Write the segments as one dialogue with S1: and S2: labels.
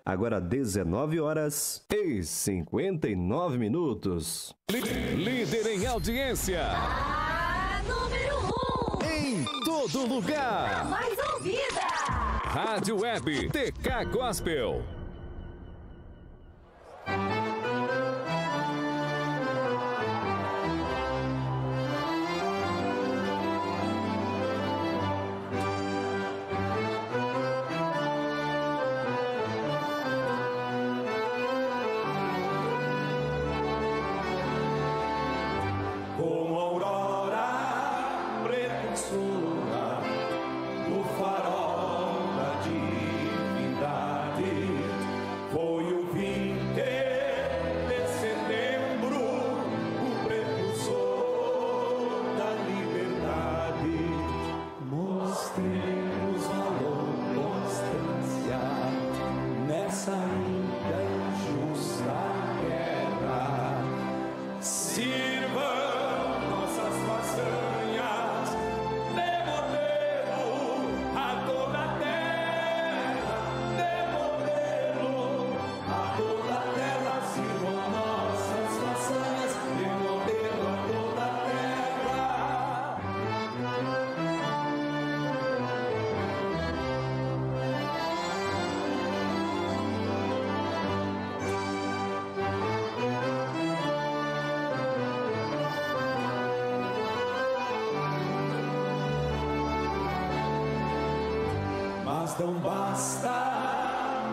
S1: Agora 19 horas e 59 minutos.
S2: Líder em audiência.
S3: Número 1.
S2: Em todo lugar.
S3: A mais ouvida.
S2: Rádio Web TK Gospel.
S4: Não basta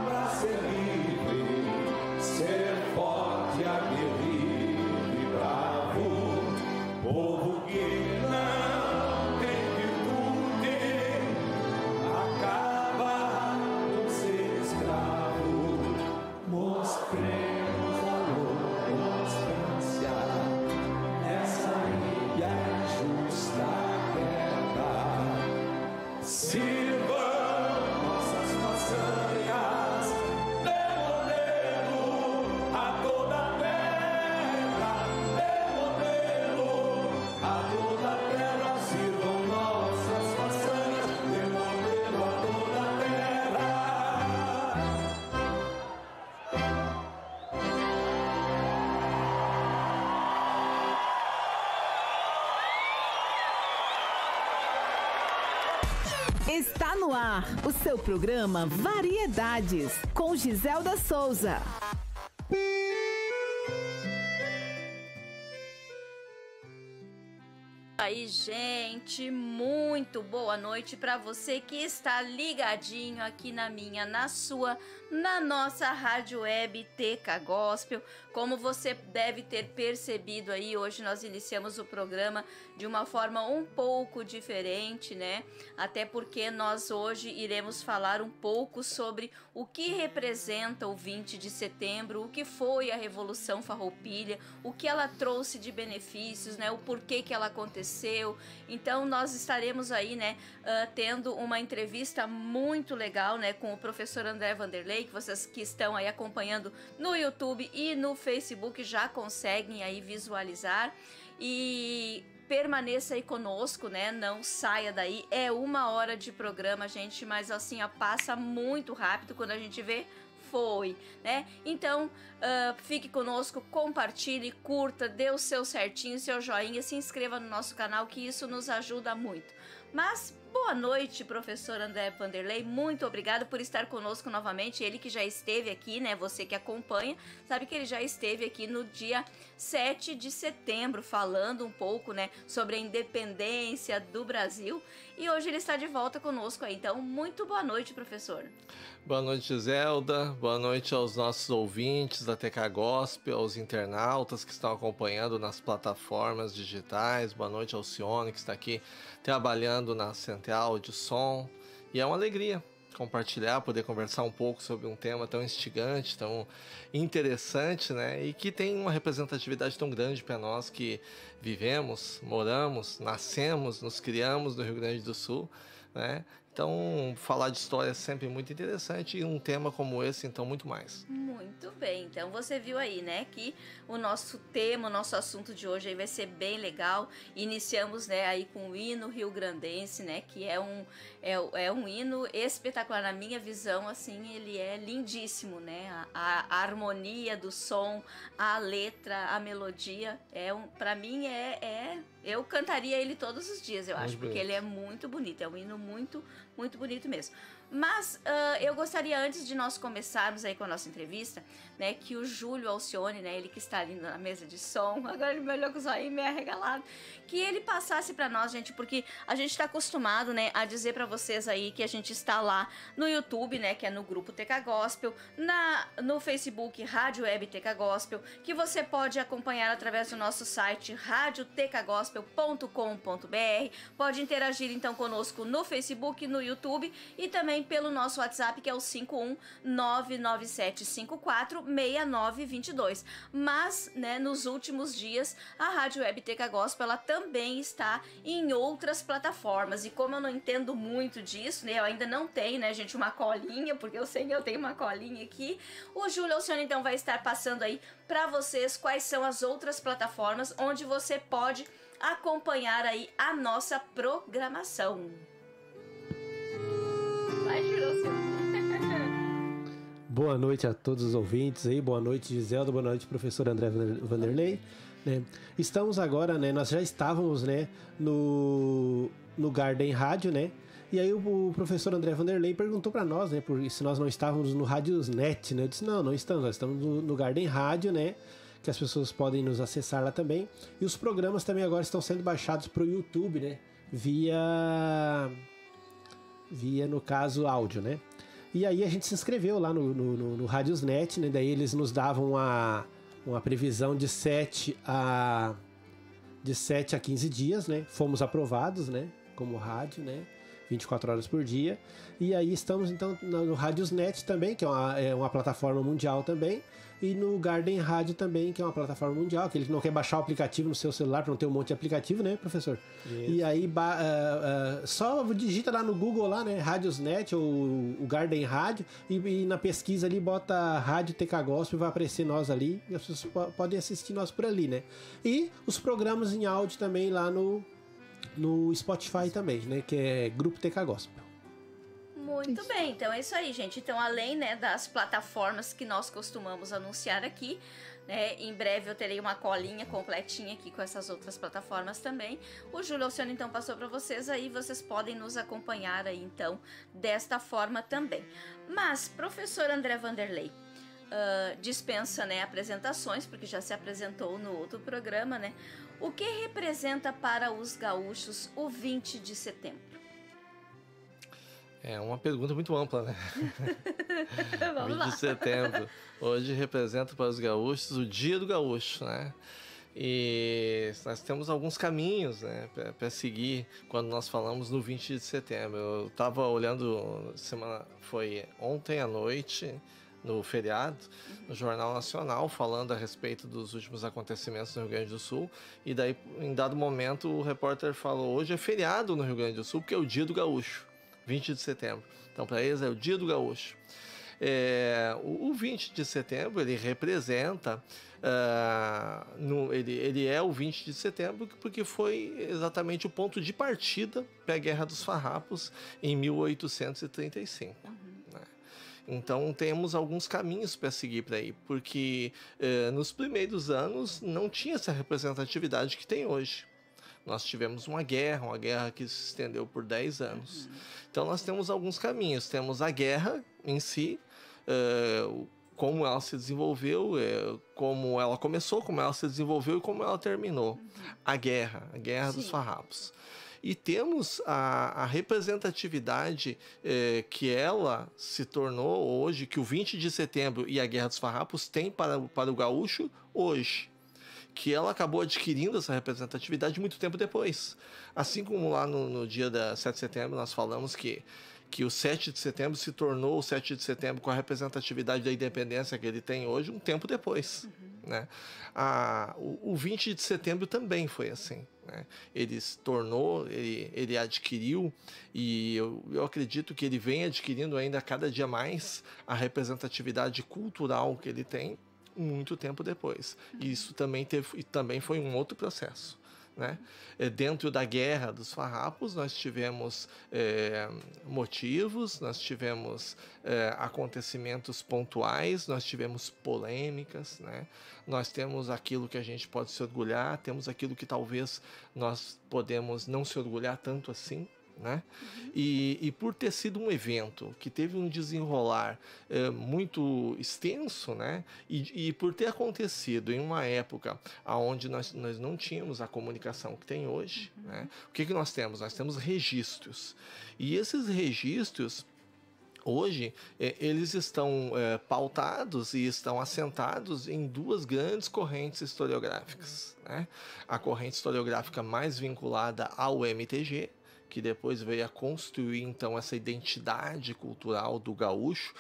S4: pra ser livre, ser forte, aguerrido e bravo. Povo que não tem virtude acaba por ser escravo. Mostremos valor, constância nessa ilha injusta guerra. Sirva
S5: Está no ar o seu programa Variedades, com Giselda Souza.
S6: Aí, gente, muito boa noite para você que está ligadinho aqui na sua, na nossa rádio web TK Gospel. Como você deve ter percebido aí, hoje nós iniciamos o programa de uma forma um pouco diferente, né? Até porque nós hoje iremos falar um pouco sobre o que representa o 20 de setembro, o que foi a Revolução Farroupilha, o que ela trouxe de benefícios, né? O porquê que ela aconteceu. Então nós estaremos aí, né, tendo uma entrevista muito legal, né, com o professor André Vanderlei, que vocês que estão aí acompanhando no YouTube e no Facebook já conseguem aí visualizar. E permaneça aí conosco, né? Não saia daí. É 1 hora de programa, gente, mas assim, passa muito rápido quando a gente vê. Foi, né? Então, fique conosco, compartilhe, curta, dê o seu certinho, seu joinha, se inscreva no nosso canal, que isso nos ajuda muito. Mas, boa noite, professor André Vanderlei, muito obrigado por estar conosco novamente, ele que já esteve aqui, né, você que acompanha, sabe que ele já esteve aqui no dia 7 de setembro, falando um pouco, né, sobre a independência do Brasil, e hoje ele está de volta conosco aí, então, muito boa noite, professor.
S7: Boa noite, Zelda, boa noite aos nossos ouvintes da TK Gospel, aos internautas que estão acompanhando nas plataformas digitais, boa noite ao Cione que está aqui trabalhando na central de som, e é uma alegria compartilhar, poder conversar um pouco sobre um tema tão instigante, tão interessante, né? E que tem uma representatividade tão grande para nós que vivemos, moramos, nascemos, nos criamos no Rio Grande do Sul, né? Então, falar de história é sempre muito interessante e um tema como esse, então, muito mais.
S6: Muito Muito bem, então você viu aí, né, que o nosso tema, o nosso assunto de hoje aí vai ser bem legal. Iniciamos, né, aí com o hino rio-grandense, né, que é um hino espetacular. Na minha visão, assim, ele é lindíssimo, né, a harmonia do som, a letra, a melodia, para mim eu cantaria ele todos os dias, eu acho, porque ele é muito bonito, é um hino muito, muito bonito mesmo. Mas eu gostaria, antes de nós começarmos aí com a nossa entrevista, né, que o Júlio Alcione, né, ele que está ali na mesa de som, agora ele me olhou com o zoinho meio arregalado, que ele passasse para nós, gente, porque a gente está acostumado, né, a dizer para vocês aí que a gente está lá no YouTube, né, que é no grupo TK Gospel, no Facebook Rádio Web TK Gospel, que você pode acompanhar através do nosso site radiotkgospel.com.br, pode interagir então conosco no Facebook, no YouTube e também pelo nosso WhatsApp, que é o 51997546922. Mas, né, nos últimos dias, a Rádio Web TK Gospel, ela também está em outras plataformas. E como eu não entendo muito disso, né, eu ainda não tenho, né, gente, uma colinha, porque eu sei que eu tenho uma colinha aqui, o Júlio Alcione, então, vai estar passando aí para vocês quais são as outras plataformas onde você pode acompanhar aí a nossa programação.
S3: Boa noite a todos os ouvintes aí, boa noite Giselda, boa noite professor André Vanderlei, né? Estamos agora, né, nós já estávamos, né, no Garden Rádio, né, e aí o professor André Vanderlei perguntou para nós, né, se nós não estávamos no Radiosnet, né, eu disse, não estamos, nós estamos no Garden Rádio, né, que as pessoas podem nos acessar lá também, e os programas também agora estão sendo baixados para o YouTube, né, via no caso áudio, né? E aí a gente se inscreveu lá no Radiosnet, né? Daí eles nos davam uma previsão de 7 a 15 dias, né? Fomos aprovados, né? Como rádio, né? 24 horas por dia. E aí estamos então no Radiosnet também, que é uma plataforma mundial também. E no Garden Rádio também, que é uma plataforma mundial, aquele que não quer baixar o aplicativo no seu celular para não ter um monte de aplicativo, né, professor? Isso. E aí só digita lá no Google, lá, né, Radiosnet ou o Garden Rádio, e na pesquisa ali bota Rádio TK Gospel, vai aparecer nós ali, e as pessoas podem assistir nós por ali, né? E os programas em áudio também lá no Spotify também, né, que é Grupo TK Gospel.
S6: Muito bem, então é isso aí, gente. Então, além, né, das plataformas que nós costumamos anunciar aqui, né, em breve eu terei uma colinha completinha aqui com essas outras plataformas também. O Júlio Alcione, então, passou para vocês aí, vocês podem nos acompanhar aí, então, desta forma também. Mas, professor André Vanderlei, dispensa, né, apresentações, porque já se apresentou no outro programa, né? O que representa para os gaúchos o 20 de setembro?
S7: É uma pergunta muito ampla, né?
S6: Vamos
S7: 20 de setembro. Hoje representa para os gaúchos o Dia do Gaúcho, né? E nós temos alguns caminhos, né, para seguir quando nós falamos no 20 de setembro. Eu estava olhando, foi ontem à noite, no feriado, no Jornal Nacional, falando a respeito dos últimos acontecimentos no Rio Grande do Sul. E daí, em dado momento, o repórter falou, hoje é feriado no Rio Grande do Sul, porque é o Dia do Gaúcho. 20 de setembro. Então, para eles é o Dia do Gaúcho. O 20 de setembro, ele representa... ele é o 20 de setembro porque foi exatamente o ponto de partida para a Guerra dos Farrapos em 1835. Né? Então, temos alguns caminhos para seguir para aí, porque nos primeiros anos não tinha essa representatividade que tem hoje. Nós tivemos uma guerra que se estendeu por 10 anos. Então, nós temos alguns caminhos. Temos a guerra em si, como ela se desenvolveu, como ela começou, como ela se desenvolveu e como ela terminou. A guerra dos Farrapos. E temos a representatividade que ela se tornou hoje, que o 20 de setembro e a Guerra dos Farrapos tem para o gaúcho hoje. Que ela acabou adquirindo essa representatividade muito tempo depois. Assim como lá no dia da 7 de setembro nós falamos que o 7 de setembro se tornou o 7 de setembro com a representatividade da independência que ele tem hoje um tempo depois. né? O 20 de setembro também foi assim, né? Ele se tornou, ele adquiriu, e eu acredito que ele vem adquirindo ainda cada dia mais a representatividade cultural que ele tem muito tempo depois. E isso também foi um outro processo, né? Dentro da Guerra dos Farrapos, nós tivemos motivos, nós tivemos acontecimentos pontuais, nós tivemos polêmicas, né? Nós temos aquilo que a gente pode se orgulhar, temos aquilo que talvez nós podemos não se orgulhar tanto assim, né? E por ter sido um evento que teve um desenrolar muito extenso, né? E por ter acontecido em uma época onde nós não tínhamos a comunicação que tem hoje, né? O que nós temos? Nós temos registros. E esses registros, hoje, eles estão pautados e estão assentados em duas grandes correntes historiográficas, né? A corrente historiográfica mais vinculada ao MTG, que depois veio a construir, então, essa identidade cultural do gaúcho,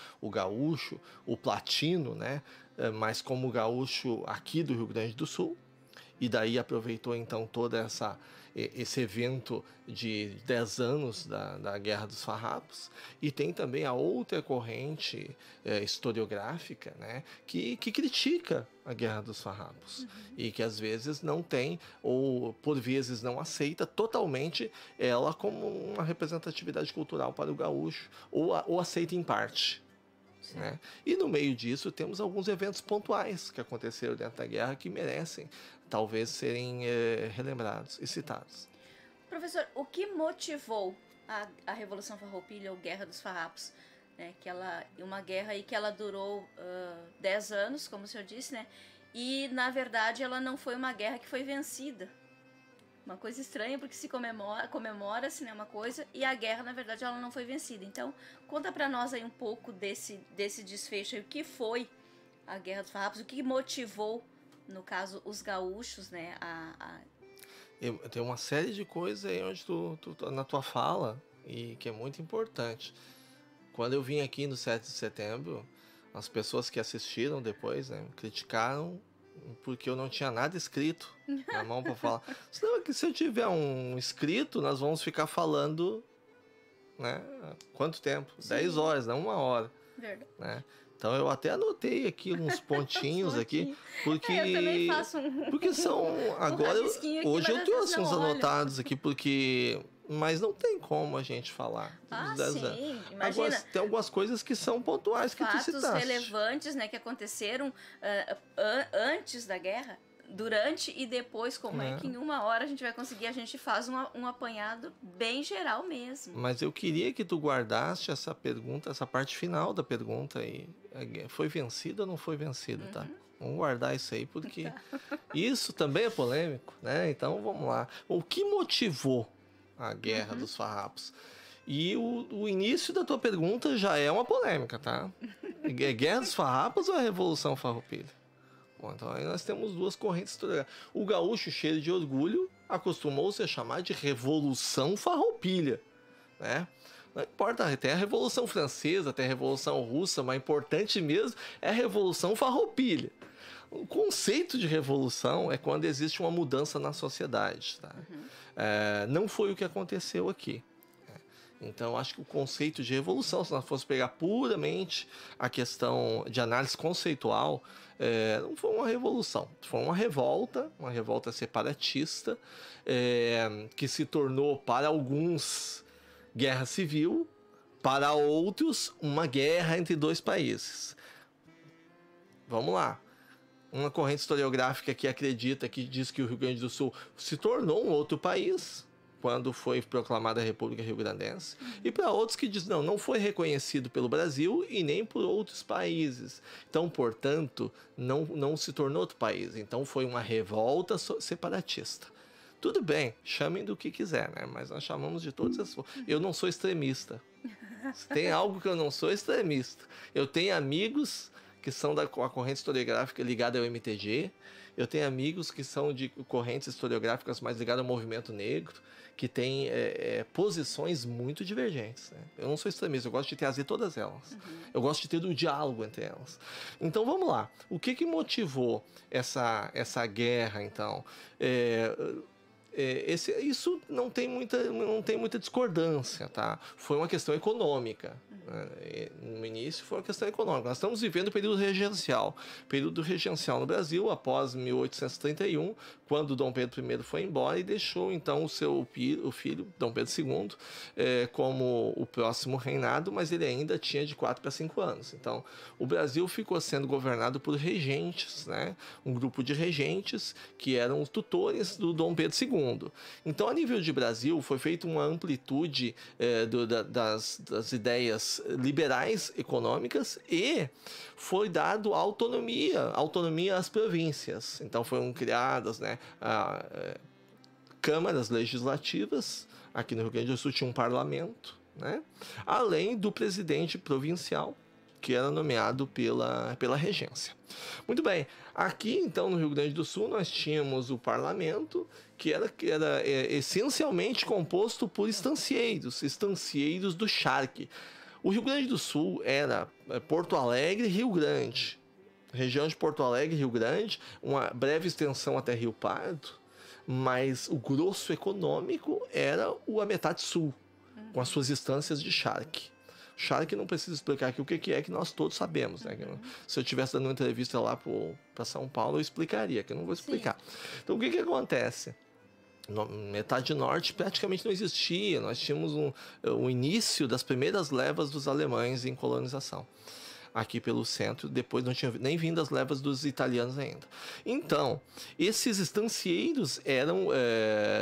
S7: o platino, né? Mas como gaúcho aqui do Rio Grande do Sul, e daí aproveitou, então, toda esse evento de 10 anos da Guerra dos Farrapos. E tem também a outra corrente historiográfica, né, que critica a Guerra dos Farrapos, e que às vezes não tem, ou por vezes não aceita totalmente ela como uma representatividade cultural para o gaúcho, ou aceita em parte. Né? E no meio disso temos alguns eventos pontuais que aconteceram dentro da guerra que merecem talvez serem relembrados e citados.
S6: Professor, o que motivou a Revolução Farroupilha ou Guerra dos Farrapos? Né? Uma guerra aí que ela durou 10 anos, como o senhor disse, né? E na verdade ela não foi uma guerra que foi vencida. Uma coisa estranha, porque se comemora-se, né, uma coisa, e a guerra, na verdade, ela não foi vencida. Então, conta pra nós aí um pouco desse desfecho aí, o que foi a Guerra dos Farrapos, o que motivou, no caso, os gaúchos, né,
S7: Tem uma série de coisas aí onde tu na tua fala, e que é muito importante. Quando eu vim aqui no 7 de setembro, as pessoas que assistiram depois, né, criticaram porque eu não tinha nada escrito na mão para falar. Senão, que se eu tiver um escrito, nós vamos ficar falando, né? Quanto tempo? Sim. 10 horas, não 1 hora.
S6: Verdade.
S7: Né? Então eu até anotei aqui uns pontinhos aqui, porque
S6: eu também faço
S7: porque são agora hoje eu trouxe uns anotados aqui porque mas não tem como a gente falar dos 10 anos.
S6: Imagina.
S7: Agora, tem algumas coisas que são pontuais que tu citaste.
S6: Fatos relevantes, né, que aconteceram antes da guerra, durante e depois, como é que em 1 hora a gente faz um apanhado bem geral mesmo.
S7: Mas eu queria que tu guardasse essa pergunta, essa parte final da pergunta aí. Foi vencida ou não foi vencida, tá? Vamos guardar isso aí, porque isso também é polêmico, né? Então, vamos lá. O que motivou a Guerra dos Farrapos? E o início da tua pergunta já é uma polêmica, tá? Guerra dos Farrapos ou a Revolução Farroupilha? Bom, então aí nós temos duas correntes historiográficas. O gaúcho, cheio de orgulho, acostumou-se a chamar de Revolução Farroupilha, né? Não importa, tem a Revolução Francesa, tem a Revolução Russa, mas importante mesmo é a Revolução Farroupilha. O conceito de revolução é quando existe uma mudança na sociedade, tá? Não foi o que aconteceu aqui. Então, acho que o conceito de revolução, se nós fosse pegar puramente a questão de análise conceitual, não foi uma revolução, foi uma revolta separatista, que se tornou, para alguns, guerra civil, para outros, uma guerra entre dois países. Vamos lá. Uma corrente historiográfica que acredita, que diz que o Rio Grande do Sul se tornou um outro país quando foi proclamada a República Rio-Grandense, e para outros que dizem não foi reconhecido pelo Brasil e nem por outros países. Então, portanto, não se tornou outro país. Então, foi uma revolta separatista. Tudo bem, chamem do que quiser, né? Mas nós chamamos de todas as formas. Eu não sou extremista. Se tem algo que eu não sou extremista. Eu tenho amigos que são da corrente historiográfica ligada ao MTG. Eu tenho amigos que são de correntes historiográficas mais ligadas ao movimento negro, que têm posições muito divergentes, né? Eu não sou extremista, eu gosto de trazer todas elas. Eu gosto de ter um diálogo entre elas. Então vamos lá. O que motivou essa guerra, então? Isso não tem muita discordância, tá? Foi uma questão econômica. No início foi uma questão econômica. Nós estamos vivendo o período regencial. Período regencial no Brasil, após 1831, quando Dom Pedro I foi embora e deixou então o filho, Dom Pedro II, como o próximo reinado, mas ele ainda tinha de 4 para 5 anos. Então, o Brasil ficou sendo governado por regentes, né? Um grupo de regentes que eram os tutores do Dom Pedro II. Então, a nível de Brasil, foi feita uma amplitude das ideias liberais econômicas e foi dado autonomia às províncias. Então, foram criadas, né, câmaras legislativas. Aqui no Rio Grande do Sul tinha um parlamento, né, além do presidente provincial, que era nomeado pela regência. Muito bem, aqui então no Rio Grande do Sul nós tínhamos o parlamento, que era essencialmente composto por estancieiros do charque. O Rio Grande do Sul era Porto Alegre e Rio Grande, região de Porto Alegre e Rio Grande, uma breve extensão até Rio Pardo, mas o grosso econômico era a metade sul, com as suas instâncias de charque. Charque não precisa explicar aqui o que é, que nós todos sabemos, né? Se eu estivesse dando uma entrevista lá para São Paulo, eu explicaria, que eu não vou explicar. Sim. Então, o que acontece? Metade norte praticamente não existia. Nós tínhamos o início das primeiras levas dos alemães em colonização aqui pelo centro, depois não tinha nem vindo as levas dos italianos ainda. Então, esses estancieiros eram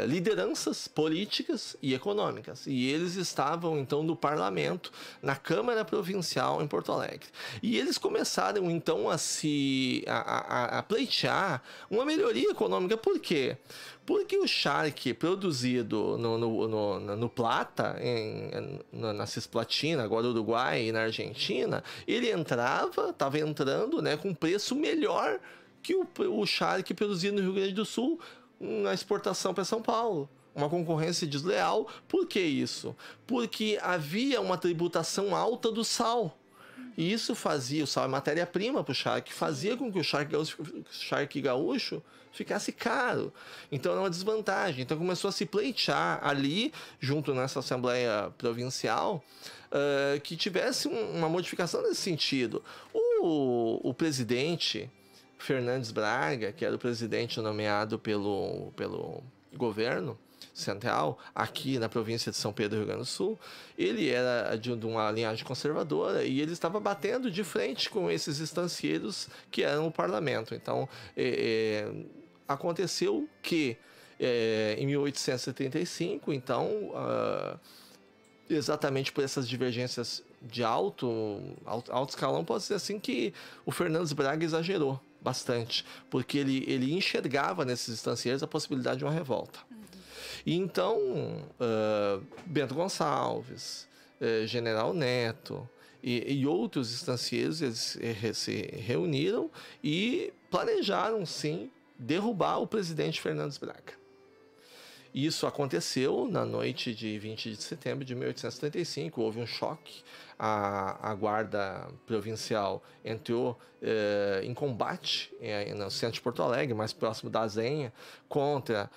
S7: lideranças políticas e econômicas, e eles estavam então no parlamento, na Câmara Provincial em Porto Alegre. E eles começaram então a pleitear uma melhoria econômica. Por quê? Porque o charque produzido no Plata, na Cisplatina, agora Uruguai e na Argentina, ele estava entrando, né, com preço melhor que o charque produzido no Rio Grande do Sul na exportação para São Paulo. Uma concorrência desleal. Por que isso? Porque havia uma tributação alta do sal. E isso fazia, o sal é matéria-prima para o charque, fazia com que o charque gaúcho ficasse caro. Então era uma desvantagem. Então começou a se pleitear ali, junto nessa Assembleia Provincial, que tivesse uma modificação nesse sentido. O presidente Fernandes Braga, que era o presidente nomeado pelo governo central, aqui na província de São Pedro, Rio Grande do Sul, ele era de uma linhagem conservadora e ele estava batendo de frente com esses estancieiros que eram o parlamento. Então, aconteceu que em 1875, então, exatamente por essas divergências de alto escalão, pode ser assim que o Fernandes Braga exagerou bastante, porque ele enxergava nesses estancieiros a possibilidade de uma revolta. E então, Bento Gonçalves, General Neto e outros estancieiros, eles se reuniram e planejaram, sim, derrubar o presidente Fernandes Braga. Isso aconteceu na noite de 20 de setembro de 1875, houve um choque. A guarda provincial entrou em combate no centro de Porto Alegre, mais próximo da Azenha, contra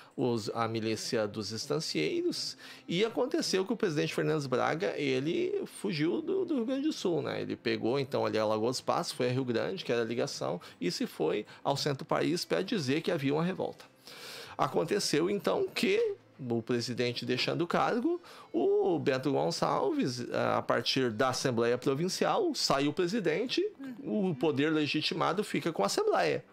S7: a milícia dos estancieiros, e aconteceu que o presidente Fernandes Braga, ele fugiu do Rio Grande do Sul, né? Ele pegou então ali a Lagoa dos Passos, foi a Rio Grande, que era a ligação, e se foi ao centro do país para dizer que havia uma revolta. Aconteceu então que o presidente deixando o cargo, o Bento Gonçalves, a partir da Assembleia Provincial, sai o presidente, o poder legitimado fica com a Assembleia.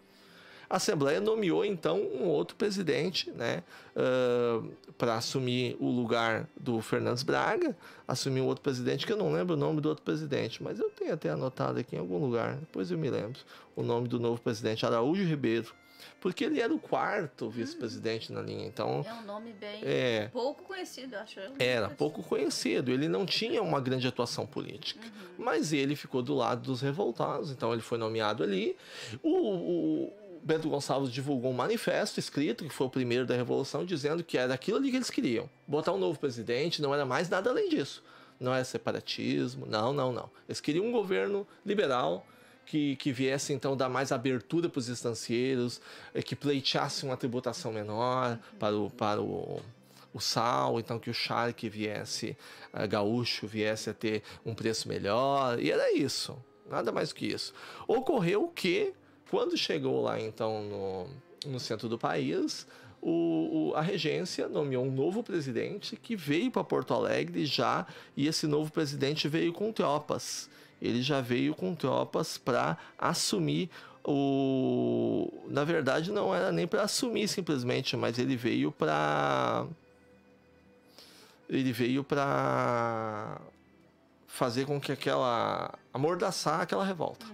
S7: A Assembleia nomeou, então, um outro presidente, né, para assumir o lugar do Fernandes Braga, assumiu um outro presidente, que eu não lembro o nome do outro presidente, mas eu tenho até anotado aqui em algum lugar, depois eu me lembro, o nome do novo presidente, Araújo Ribeiro, porque ele era o quarto vice-presidente na linha, então...
S6: É um nome bem pouco conhecido, acho.
S7: Era pouco conhecido, ele não tinha uma grande atuação política, mas ele ficou do lado dos revoltados, então ele foi nomeado ali. O Bento Gonçalves divulgou um manifesto escrito, que foi o primeiro da Revolução, dizendo que era aquilo ali que eles queriam, botar um novo presidente, não era mais nada além disso. Não era separatismo, não. Eles queriam um governo liberal, que viesse, então, dar mais abertura para os estancieiros, que pleiteasse uma tributação menor para o sal, então que o charque viesse, gaúcho viesse a ter um preço melhor, e era isso, nada mais do que isso. Ocorreu que, quando chegou lá, então, no centro do país, a regência nomeou um novo presidente que veio para Porto Alegre já, e esse novo presidente veio com tropas. Ele já veio com tropas para assumir na verdade, não era nem para assumir simplesmente, mas ele veio para fazer com que amordaçar aquela revolta.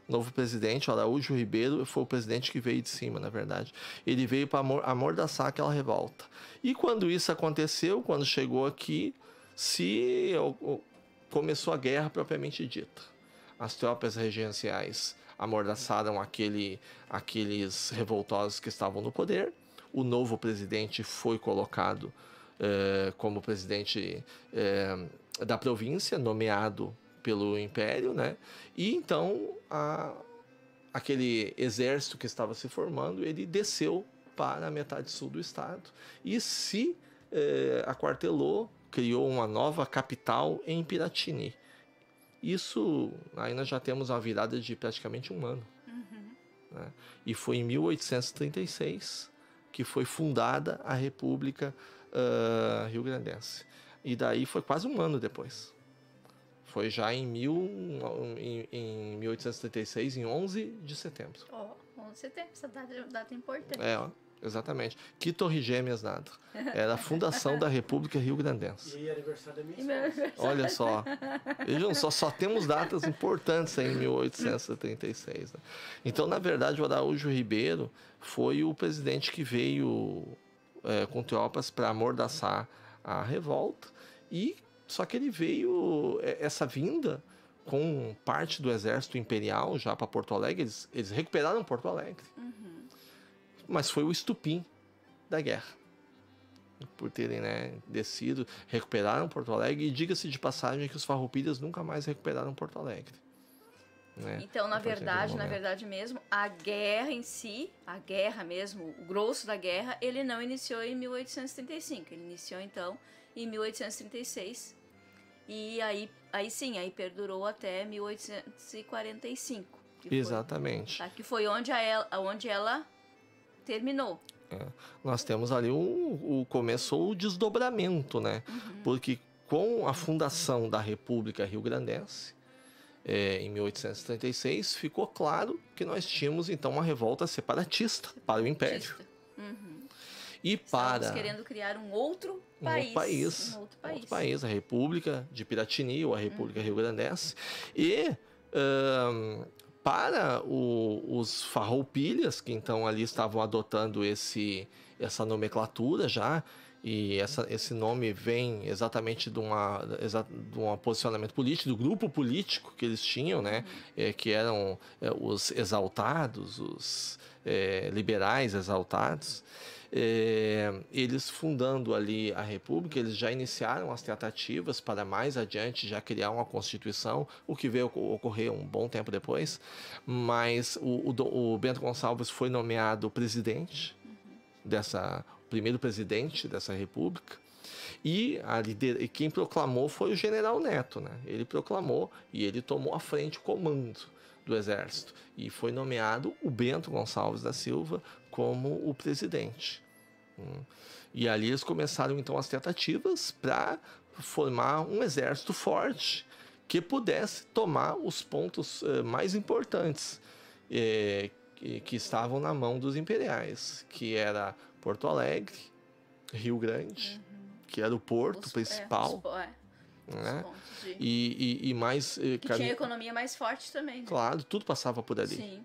S7: O novo presidente, Araújo Ribeiro, foi o presidente que veio de cima, na verdade. Ele veio para amordaçar aquela revolta. E quando isso aconteceu, quando chegou aqui, começou a guerra propriamente dita. As tropas regenciais amordaçaram aqueles revoltosos que estavam no poder. O novo presidente foi colocado como presidente da província, nomeado pelo Império, né? E então aquele exército que estava se formando, ele desceu para a metade sul do estado e se aquartelou, criou uma nova capital em Piratini. Isso, aí nós já temos uma virada de praticamente um ano. Né? E foi em 1836 que foi fundada a República Rio-Grandense. E daí foi quase um ano depois. Foi já em 1836, em 11 de setembro.
S6: 11 de setembro, essa data é importante.
S7: Exatamente. Que torre gêmeas nada. Era a fundação da República Rio-Grandense.
S3: E aniversário da minha esposa.
S7: Olha só. Vejam só temos datas importantes aí em 1836. Né? Então, na verdade, o Araújo Ribeiro foi o presidente que veio com tropas para amordaçar a revolta. Só que ele veio, essa vinda, com parte do exército imperial já para Porto Alegre. Eles recuperaram Porto Alegre. Mas foi o estupim da guerra. Por terem descido, recuperaram Porto Alegre. E diga-se de passagem que os farroupilhas nunca mais recuperaram Porto Alegre. Né?
S6: Então, na verdade mesmo, a guerra em si, a guerra mesmo, o grosso da guerra, ele não iniciou em 1835. Ele iniciou, então, em 1836. E aí perdurou até 1845.
S7: Exatamente.
S6: Que foi onde ela terminou.
S7: Nós temos ali começou o desdobramento, né? Porque com a fundação da República Rio-Grandense, em 1836, ficou claro que nós tínhamos então uma revolta separatista para o Império. E
S6: estávamos querendo criar um outro país,
S7: a República de Piratini, ou a República Rio-Grandense. E para os farroupilhas, que então ali estavam adotando essa nomenclatura já, e esse nome vem exatamente de um posicionamento político, do grupo político que eles tinham, né? Que eram os exaltados, os liberais exaltados. Eles fundando ali a República, eles já iniciaram as tratativas para mais adiante já criar uma Constituição, o que veio ocorrer um bom tempo depois, mas o Bento Gonçalves foi nomeado presidente primeiro presidente dessa República, e quem proclamou foi o General Neto, né? Ele proclamou e ele tomou à frente o comando do Exército, e foi nomeado o Bento Gonçalves da Silva como o presidente. E ali eles começaram então as tratativas para formar um exército forte que pudesse tomar os pontos mais importantes, que estavam na mão dos imperiais, que era Porto Alegre, Rio Grande, que era o porto principal, né? E mais...
S6: que tinha economia mais forte também, né?
S7: Claro, tudo passava por ali.
S6: Sim.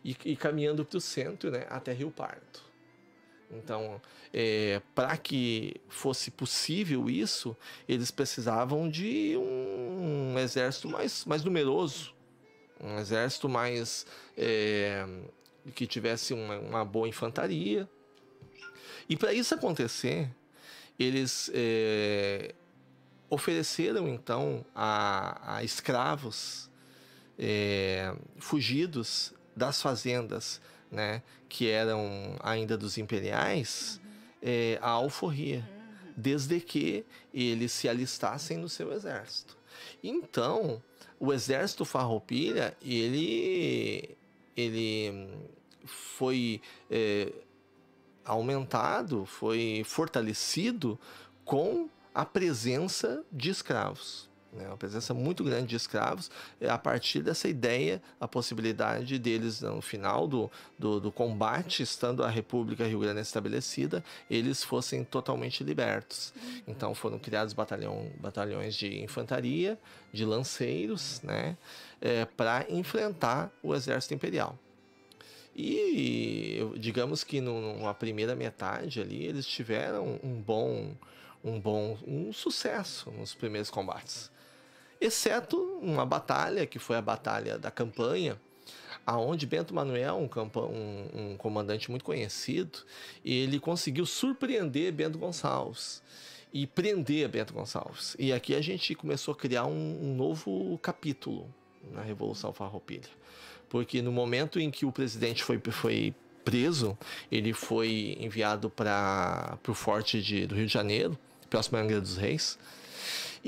S7: E caminhando para o centro, né, até Rio Pardo. Então, para que fosse possível isso, eles precisavam de um exército mais numeroso, um exército mais que tivesse uma boa infantaria. E para isso acontecer, eles ofereceram então a escravos fugidos das fazendas, né, que eram ainda dos imperiais, a alforria, desde que eles se alistassem no seu exército. Então, o exército Farroupilha, ele foi aumentado, foi fortalecido com a presença de escravos. Uma presença muito grande de escravos, a partir dessa ideia, a possibilidade deles, no final do combate, estando a República Rio Grande estabelecida, eles fossem totalmente libertos. Então foram criados batalhões de infantaria, de lanceiros, né, para enfrentar o exército imperial. E digamos que numa primeira metade ali, eles tiveram um sucesso nos primeiros combates. Exceto uma batalha, que foi a Batalha da Campanha, aonde Bento Manuel, um comandante muito conhecido, ele conseguiu surpreender Bento Gonçalves e prender Bento Gonçalves. E aqui a gente começou a criar um novo capítulo na Revolução Farroupilha. Porque no momento em que o presidente foi preso, ele foi enviado para o forte do Rio de Janeiro, próximo à Angra dos Reis.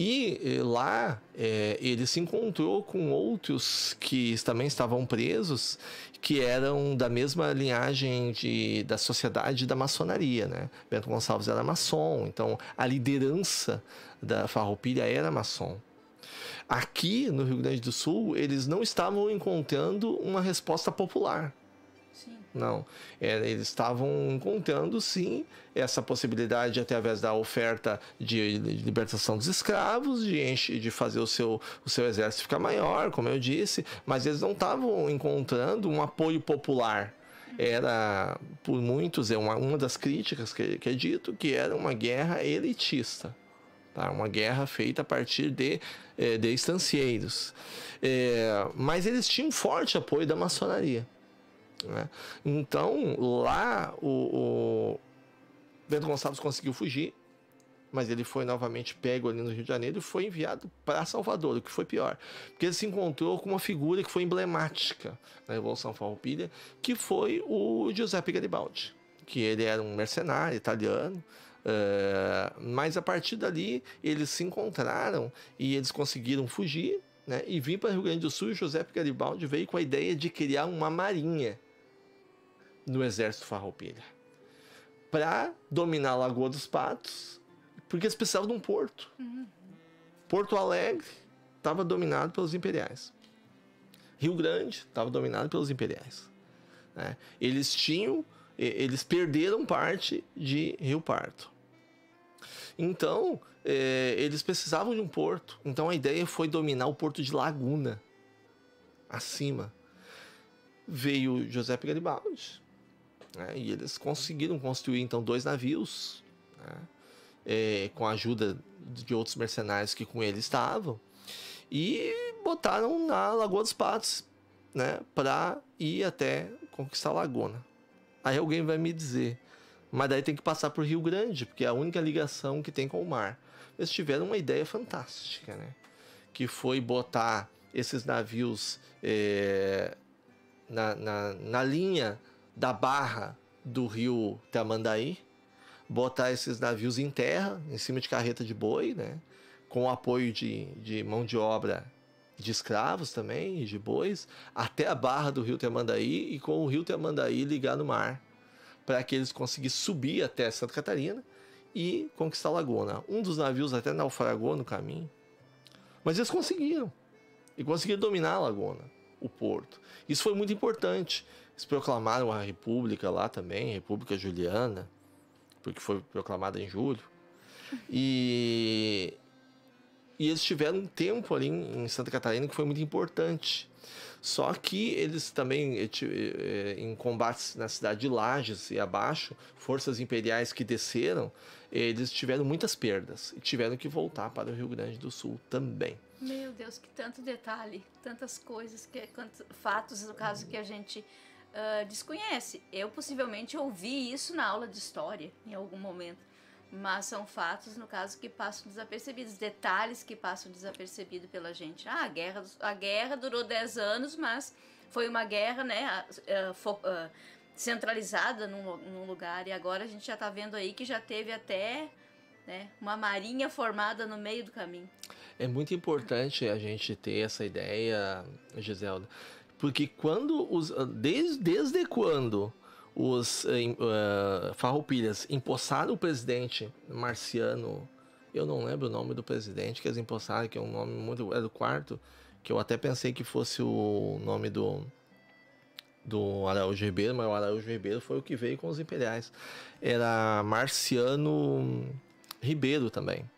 S7: E lá ele se encontrou com outros que também estavam presos, que eram da mesma linhagem da sociedade da maçonaria, né? Bento Gonçalves era maçom, então a liderança da Farroupilha era maçom. Aqui no Rio Grande do Sul, eles não estavam encontrando uma resposta popular. Não, eles estavam encontrando sim essa possibilidade através da oferta de libertação dos escravos, de fazer o seu exército ficar maior, como eu disse, mas eles não estavam encontrando um apoio popular. Era, por muitos, uma das críticas que é dito, que era uma guerra elitista, tá? Uma guerra feita a partir de estancieiros. Mas eles tinham um forte apoio da maçonaria. Né? Então lá o Bento Gonçalves conseguiu fugir, mas ele foi novamente pego ali no Rio de Janeiro e foi enviado para Salvador, o que foi pior, porque ele se encontrou com uma figura que foi emblemática na Revolução Farroupilha, que foi o Giuseppe Garibaldi, que ele era um mercenário italiano, mas a partir dali eles se encontraram e eles conseguiram fugir, né, e vir para o Rio Grande do Sul. E Giuseppe Garibaldi veio com a ideia de criar uma marinha no exército Farroupilha para dominar a Lagoa dos Patos, porque eles precisavam de um porto. Porto Alegre estava dominado pelos imperiais, Rio Grande estava dominado pelos imperiais, né? Eles perderam parte de Rio Pardo, então eles precisavam de um porto. Então a ideia foi dominar o porto de Laguna, acima. Veio Giuseppe Garibaldi, né, e eles conseguiram construir então 2 navios, né, com a ajuda de outros mercenários que com ele estavam, e botaram na Lagoa dos Patos, né, para ir até conquistar a Laguna. Aí alguém vai me dizer, mas daí tem que passar por Rio Grande, porque é a única ligação que tem com o mar. Eles tiveram uma ideia fantástica, né, que foi botar esses navios na linha da barra do rio Tamandaí, botar esses navios em terra, em cima de carreta de boi, né, com o apoio de mão de obra de escravos também, e de bois, até a barra do rio Tamandaí, e com o rio Tamandaí ligar no mar, para que eles conseguissem subir até Santa Catarina e conquistar a Laguna. Um dos navios até naufragou no caminho, mas eles conseguiram, e conseguiram dominar a Laguna, o porto. Isso foi muito importante. Eles proclamaram a República lá também, República Juliana, porque foi proclamada em julho. E eles tiveram um tempo ali em Santa Catarina que foi muito importante. Só que eles também, em combates na cidade de Lages e abaixo, forças imperiais que desceram, eles tiveram muitas perdas e tiveram que voltar para o Rio Grande do Sul também.
S6: Meu Deus, que tanto detalhe, tantas coisas, fatos, no caso, que a gente desconhece. Eu possivelmente ouvi isso na aula de história, em algum momento. Mas são fatos, no caso, que passam desapercebidos, detalhes que passam desapercebidos pela gente. A guerra durou 10 anos, mas foi uma guerra, né, centralizada num lugar, e agora a gente já está vendo aí que já teve até, né, uma marinha formada no meio do caminho.
S7: É muito importante a gente ter essa ideia, Giselda, porque desde quando os farroupilhas empossaram o presidente Marciano, eu não lembro o nome do presidente que eles empossaram, que é um nome muito... é do quarto, que eu até pensei que fosse o nome do Araújo Ribeiro, mas o Araújo Ribeiro foi o que veio com os imperiais. Era Marciano Ribeiro também.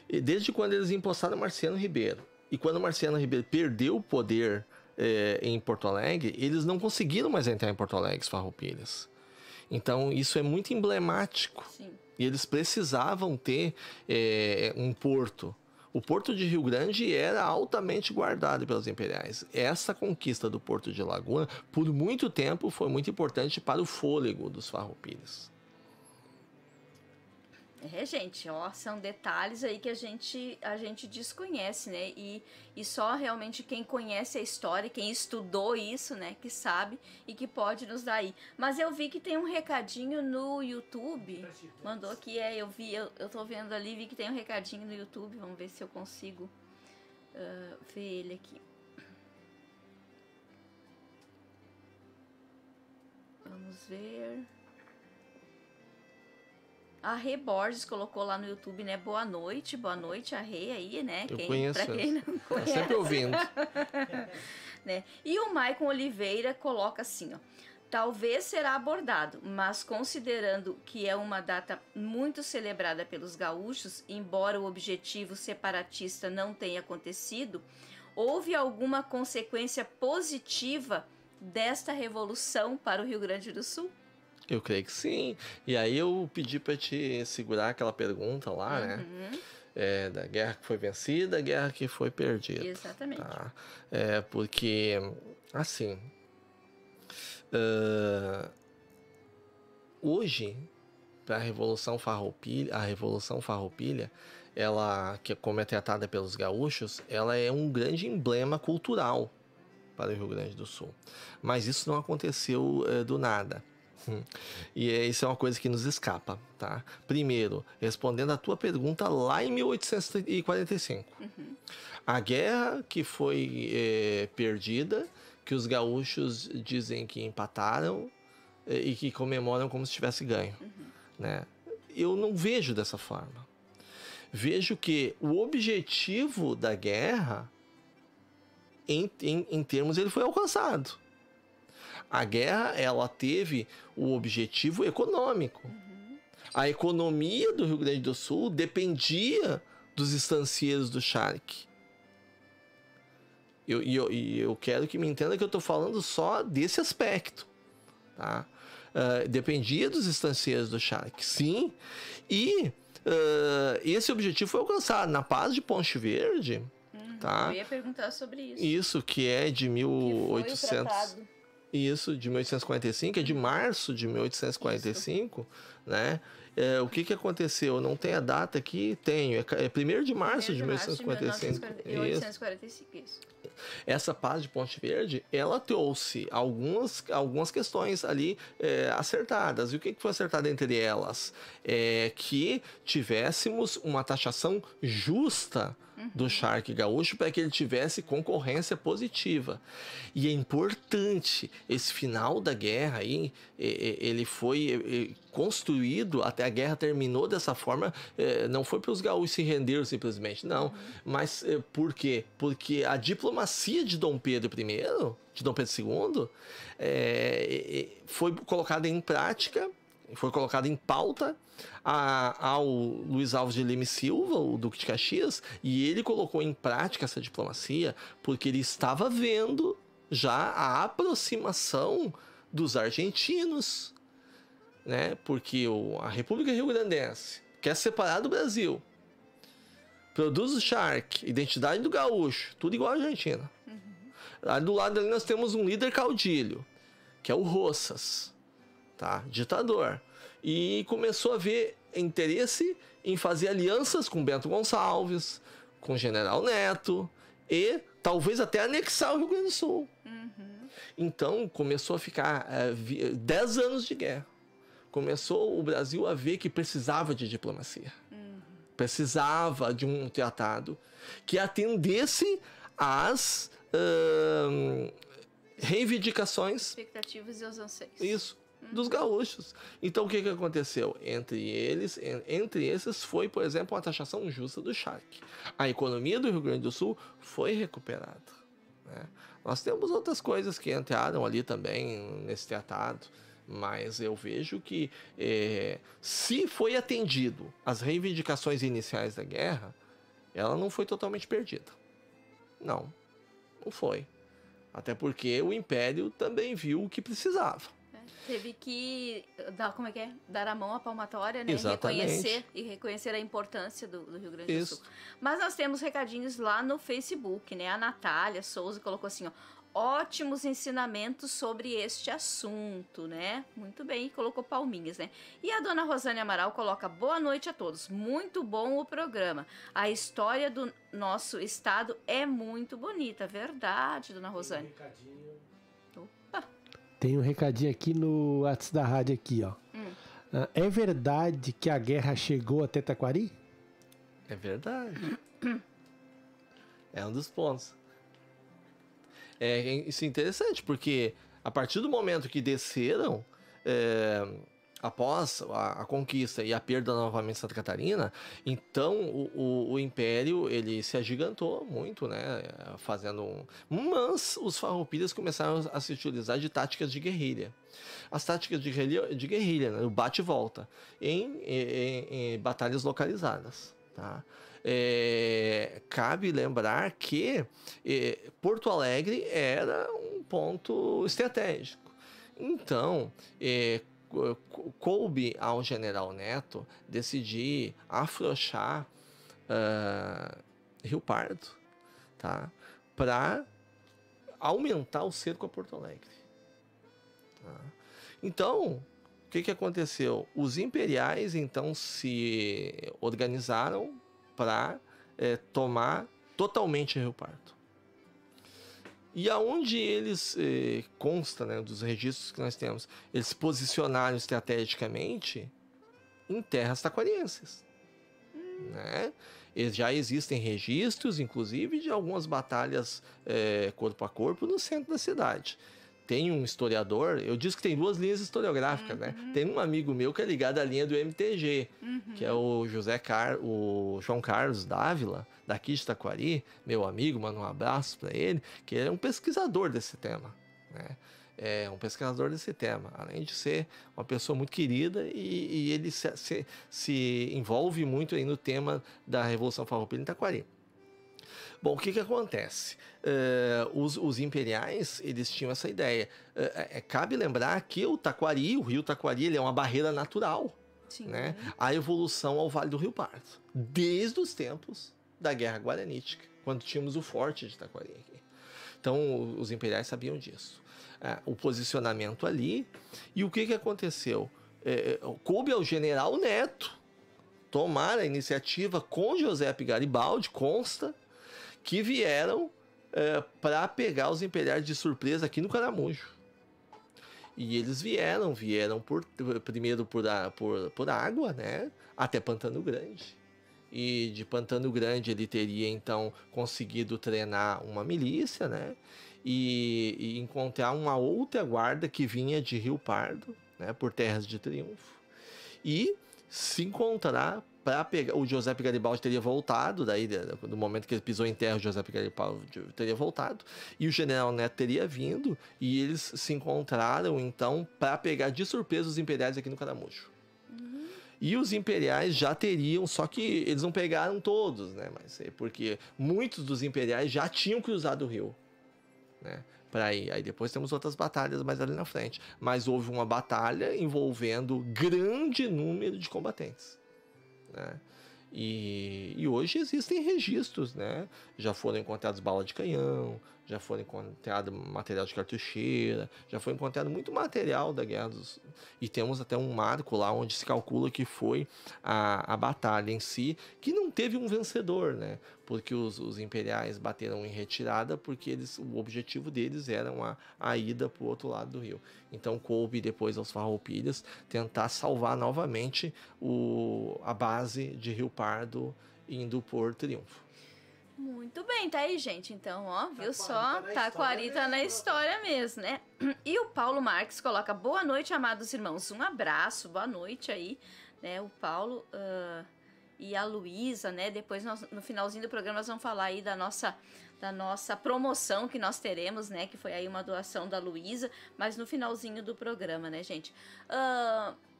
S7: E desde quando eles empossaram Marciano Ribeiro, e quando Marciano Ribeiro perdeu o poder em Porto Alegre, eles não conseguiram mais entrar em Porto Alegre, os farroupilhas. Então isso é muito emblemático.
S6: Sim.
S7: E eles precisavam ter um porto. O Porto de Rio Grande era altamente guardado pelos imperiais. Essa conquista do Porto de Laguna, por muito tempo, foi muito importante para o fôlego dos farroupilhas.
S6: Gente, ó, são detalhes aí que a gente desconhece, né? E só realmente quem conhece a história, quem estudou isso, né, que sabe e que pode nos dar aí. Mas eu vi que tem um recadinho no YouTube. Mandou aqui, eu tô vendo ali, vi que tem um recadinho no YouTube. Vamos ver se eu consigo ver ele aqui. Vamos ver... A Rê Borges colocou lá no YouTube, né? Boa noite a Rê aí, né?
S7: Eu conheço.
S6: Pra quem não conhece.
S7: Sempre ouvindo.
S6: Né? E o Maicon Oliveira coloca assim, ó. Talvez será abordado, mas considerando que é uma data muito celebrada pelos gaúchos, embora o objetivo separatista não tenha acontecido, houve alguma consequência positiva desta revolução para o Rio Grande do Sul?
S7: Eu creio que sim. E aí eu pedi para te segurar aquela pergunta lá, né? Da guerra que foi vencida, guerra que foi perdida.
S6: Exatamente.
S7: Tá? Porque, assim, hoje, para a Revolução Farroupilha, ela, que como é tratada pelos gaúchos, ela é um grande emblema cultural para o Rio Grande do Sul. Mas isso não aconteceu do nada. E isso é uma coisa que nos escapa, tá? Primeiro, respondendo a tua pergunta lá em 1845. A guerra que foi perdida, que os gaúchos dizem que empataram e que comemoram como se tivesse ganho, né? Eu não vejo dessa forma. Vejo que o objetivo da guerra, em termos, ele foi alcançado. A guerra, ela teve o objetivo econômico. A economia do Rio Grande do Sul dependia dos estancieiros do charque. Eu quero que me entenda que eu estou falando só desse aspecto, tá? Dependia dos estancieiros do charque, sim. E esse objetivo foi alcançado na Paz de Ponte Verde. Tá?
S6: Eu ia perguntar sobre isso.
S7: Isso, que é de 1800... Isso, de 1845, é de março de 1845, né? O que aconteceu? Não tem a data aqui? Tenho. É 1º de março de 1845.
S6: 1845, isso.
S7: Essa Paz de Ponte Verde, ela trouxe algumas questões ali acertadas. E o que foi acertado entre elas? Que tivéssemos uma taxação justa do Shark gaúcho para que ele tivesse concorrência positiva. E é importante, esse final da guerra aí, ele foi construído, até a guerra terminou dessa forma, não foi para os gaúchos se renderam simplesmente, não. Mas por quê? Porque a diplomacia de Dom Pedro I, de Dom Pedro II, foi colocada em prática, foi colocada em pauta ao Luiz Alves de Lima e Silva, o Duque de Caxias, e ele colocou em prática essa diplomacia porque ele estava vendo já a aproximação dos argentinos, né? Porque a República Rio-Grandense quer separar do Brasil, produz o Shark, identidade do gaúcho, tudo igual à Argentina. Lá do lado ali nós temos um líder caudilho, que é o Roças, tá? Ditador. E começou a ver interesse em fazer alianças com Bento Gonçalves, com General Neto e talvez até anexar o Rio Grande do Sul. Então começou a ficar 10 anos de guerra. Começou o Brasil a ver que precisava de diplomacia. Precisava de um tratado que atendesse às reivindicações,
S6: expectativas e os anseios.
S7: Isso, dos gaúchos. Então o que aconteceu? Entre esses foi, por exemplo, a taxação justa do Shark. A economia do Rio Grande do Sul foi recuperada, né? Nós temos outras coisas que entraram ali também nesse tratado, mas eu vejo que se foi atendido as reivindicações iniciais da guerra, ela não foi totalmente perdida. Não foi. Até porque o Império também viu o que precisava.
S6: Teve que dar a mão à palmatória, né?
S7: Exatamente.
S6: Reconhecer a importância do Rio Grande do Sul. Mas nós temos recadinhos lá no Facebook, né? A Natália Souza colocou assim, ó, ótimos ensinamentos sobre este assunto, né? Muito bem, colocou palminhas, né? E a dona Rosane Amaral coloca, boa noite a todos, muito bom o programa. A história do nosso estado é muito bonita, verdade, dona Rosane?
S3: Tem um recadinho aqui no WhatsApp da rádio aqui, ó. É verdade que a guerra chegou até Taquari?
S7: É verdade. É um dos pontos. Isso é interessante, porque a partir do momento que desceram, após a conquista e a perda novamente de Santa Catarina, então o Império ele se agigantou muito, né? Mas os farroupilhas começaram a se utilizar de táticas de guerrilha. As táticas de guerrilha, né? O bate e volta, em batalhas localizadas, tá? Cabe lembrar que Porto Alegre era um ponto estratégico. Então, coube ao General Neto decidir afrouxar Rio Pardo, tá? Para aumentar o cerco a Porto Alegre. Tá? Então, o que aconteceu? Os imperiais, então, se organizaram para tomar totalmente Rio Pardo. E aonde eles, consta, né, dos registros que nós temos, eles se posicionaram estrategicamente em terras taquarienses, né? Já existem registros, inclusive, de algumas batalhas corpo a corpo no centro da cidade. Tem um historiador, eu disse que tem duas linhas historiográficas, né? Tem um amigo meu que é ligado à linha do MTG, que é o João Carlos Dávila, daqui de Taquari, meu amigo, manda um abraço para ele, que ele é um pesquisador desse tema, né? É um pesquisador desse tema, além de ser uma pessoa muito querida, e ele se envolve muito aí no tema da Revolução Farroupilha em Taquari. Bom, o que acontece? Os imperiais, eles tinham essa ideia. Cabe lembrar que o Rio Taquari, ele é uma barreira natural, né? A evolução ao Vale do Rio Pardo, desde os tempos da Guerra Guaranítica, quando tínhamos o Forte de Taquari aqui. Então, os imperiais sabiam disso. O posicionamento ali. E o que aconteceu? Coube ao General Neto tomar a iniciativa com Giuseppe Garibaldi, consta, que vieram para pegar os imperiais de surpresa aqui no Caramujo. E eles vieram primeiro por água, né, até Pantano Grande. e de Pantano Grande ele teria então conseguido treinar uma milícia, né? E encontrar uma outra guarda que vinha de Rio Pardo, né? Por Terras de Triunfo, e se encontrar para pegar. O Giuseppe Garibaldi teria voltado, daí do momento que ele pisou em terra, o Giuseppe Garibaldi teria voltado, e o General Neto teria vindo, e eles se encontraram então para pegar de surpresa os imperiais aqui no Caramujo. E os imperiais já teriam, só que eles não pegaram todos, né? Mas porque muitos dos imperiais já tinham cruzado o rio, né? Para ir. Aí depois temos outras batalhas mais ali na frente. Mas houve uma batalha envolvendo grande número de combatentes, né? E hoje existem registros, né? Já foram encontrados balas de canhão, já foram encontrado material de cartucheira, já foi encontrado muito material da Guerra dos... E temos até um marco lá onde se calcula que foi a batalha em si, que não teve um vencedor, né? Porque os imperiais bateram em retirada, porque o objetivo deles era a ida para o outro lado do rio. Então coube depois aos farroupilhas tentar salvar novamente a base de Rio Pardo indo por Triunfo.
S6: Muito bem, tá aí, gente. Então, ó, viu só? Taquari tá na história mesmo, né? E o Paulo Marques coloca: boa noite, amados irmãos. Um abraço, boa noite aí, né? O Paulo e a Luísa, né? Depois, no finalzinho do programa, nós vamos falar aí da nossa promoção que nós teremos, né? Que foi aí uma doação da Luísa, mas no finalzinho do programa, né, gente?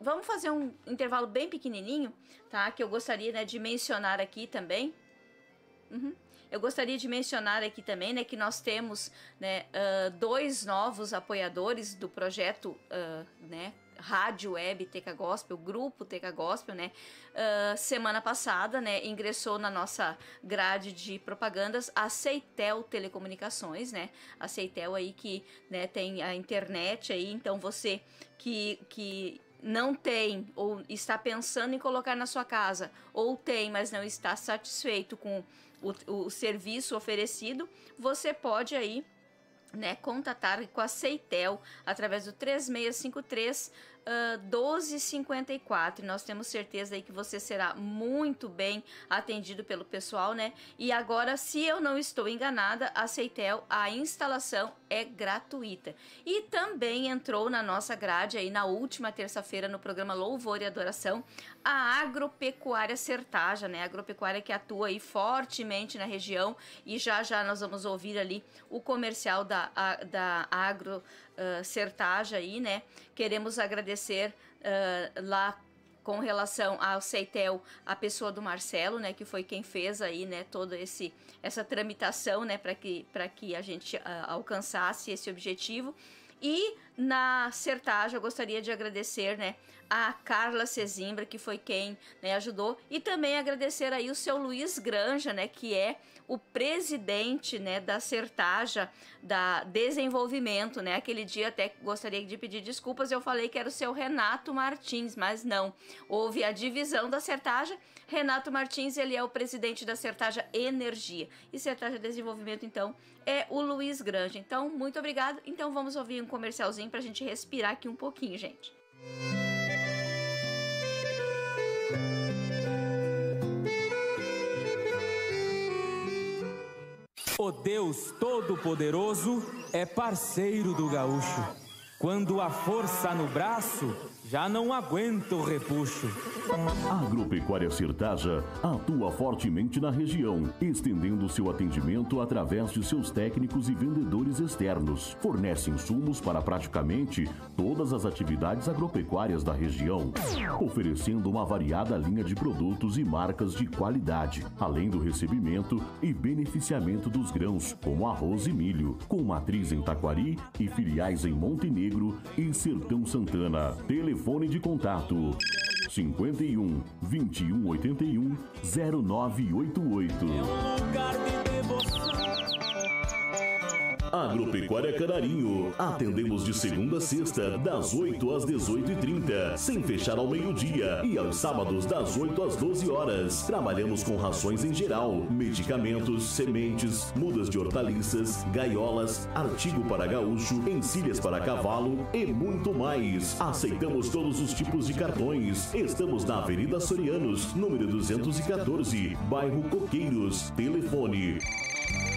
S6: Vamos fazer um intervalo bem pequenininho, tá? Que eu gostaria, né, de mencionar aqui também. Eu gostaria de mencionar aqui também, né, que nós temos, né, 2 novos apoiadores do projeto, né, Rádio Web TK Gospel, Grupo TK Gospel, né? Semana passada, né, ingressou na nossa grade de propagandas a Ceitel Telecomunicações, né? A Ceitel aí que, né, tem a internet aí, então você que não tem ou está pensando em colocar na sua casa, ou tem, mas não está satisfeito com o serviço oferecido, você pode aí, né, contatar com a Ceitel através do 3653 1254. Nós temos certeza aí que você será muito bem atendido pelo pessoal, né? E agora, se eu não estou enganada, a Ceitel, a instalação é gratuita. E também entrou na nossa grade aí na última terça-feira no programa Louvor e Adoração a Agropecuária Sertaja, né? A agropecuária que atua aí fortemente na região, e já nós vamos ouvir ali o comercial da Agro Sertaja aí, né? Queremos agradecer lá com relação ao Ceitel, a pessoa do Marcelo, né, que foi quem fez aí, né, toda essa tramitação, né, para que a gente alcançasse esse objetivo. E na Sertaja eu gostaria de agradecer, né, a Carla Cezimbra, que foi quem, né, ajudou, e também agradecer aí o seu Luiz Granja, né, que é o presidente, né, da Sertaja, da Desenvolvimento, né? Aquele dia até gostaria de pedir desculpas, eu falei que era o seu Renato Martins, mas não. Houve a divisão da Sertaja. Renato Martins, ele é o presidente da Sertaja Energia. E Sertaja Desenvolvimento, então, é o Luiz Granja. Então, muito obrigado. Então, vamos ouvir um comercialzinho pra gente respirar aqui um pouquinho, gente.
S8: O Deus Todo-Poderoso é parceiro do gaúcho. Quando a força no braço, já não aguenta o repuxo.
S9: A Agropecuária Sertaja atua fortemente na região, estendendo seu atendimento através de seus técnicos e vendedores externos. Fornece insumos para praticamente todas as atividades agropecuárias da região, oferecendo uma variada linha de produtos e marcas de qualidade, além do recebimento e beneficiamento dos grãos, como arroz e milho, com matriz em Taquari e filiais em Montenegro e Sertão Santana. Telefone de contato 51 21 81 0988. Agropecuária Canarinho. Atendemos de segunda a sexta, das 8 às 18h30, sem fechar ao meio-dia. E aos sábados, das 8 às 12 horas. Trabalhamos com rações em geral, medicamentos, sementes, mudas de hortaliças, gaiolas, artigo para gaúcho, encilhas para cavalo e muito mais. Aceitamos todos os tipos de cartões. Estamos na Avenida Sorianos, número 214, bairro Coqueiros. Telefone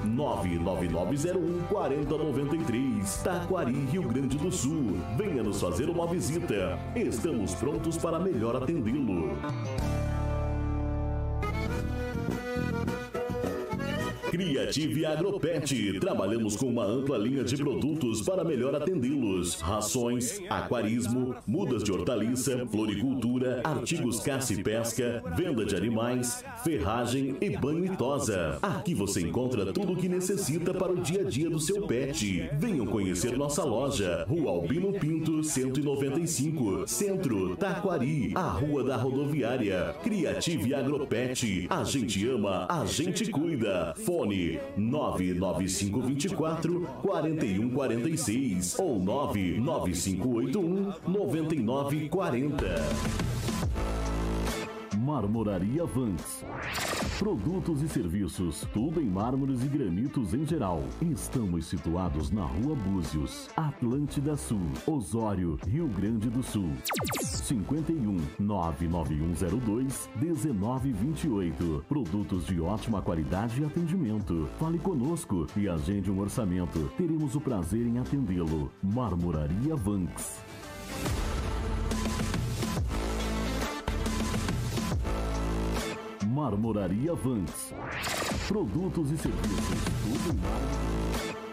S9: 99901-4093, Taquari, Rio Grande do Sul. Venha nos fazer uma visita. Estamos prontos para melhor atendê-lo. Criative Agropet. Trabalhamos com uma ampla linha de produtos para melhor atendê-los. Rações, aquarismo, mudas de hortaliça, floricultura, artigos caça e pesca, venda de animais, ferragem e banho e tosa. Aqui você encontra tudo o que necessita para o dia a dia do seu pet. Venham conhecer nossa loja. Rua Albino Pinto, 195, Centro, Taquari, a Rua da Rodoviária. Criative Agropet. A gente ama, a gente cuida. Fone 99524-4146 ou 99581-9940. Marmoraria Vans. Produtos e serviços, tudo em mármores e granitos em geral. Estamos situados na Rua Búzios, Atlântida Sul, Osório, Rio Grande do Sul. 51 99102 1928. Produtos de ótima qualidade e atendimento. Fale conosco e agende um orçamento. Teremos o prazer em atendê-lo. Marmoraria Vans. Marmoraria Vans. Produtos e serviços, tudo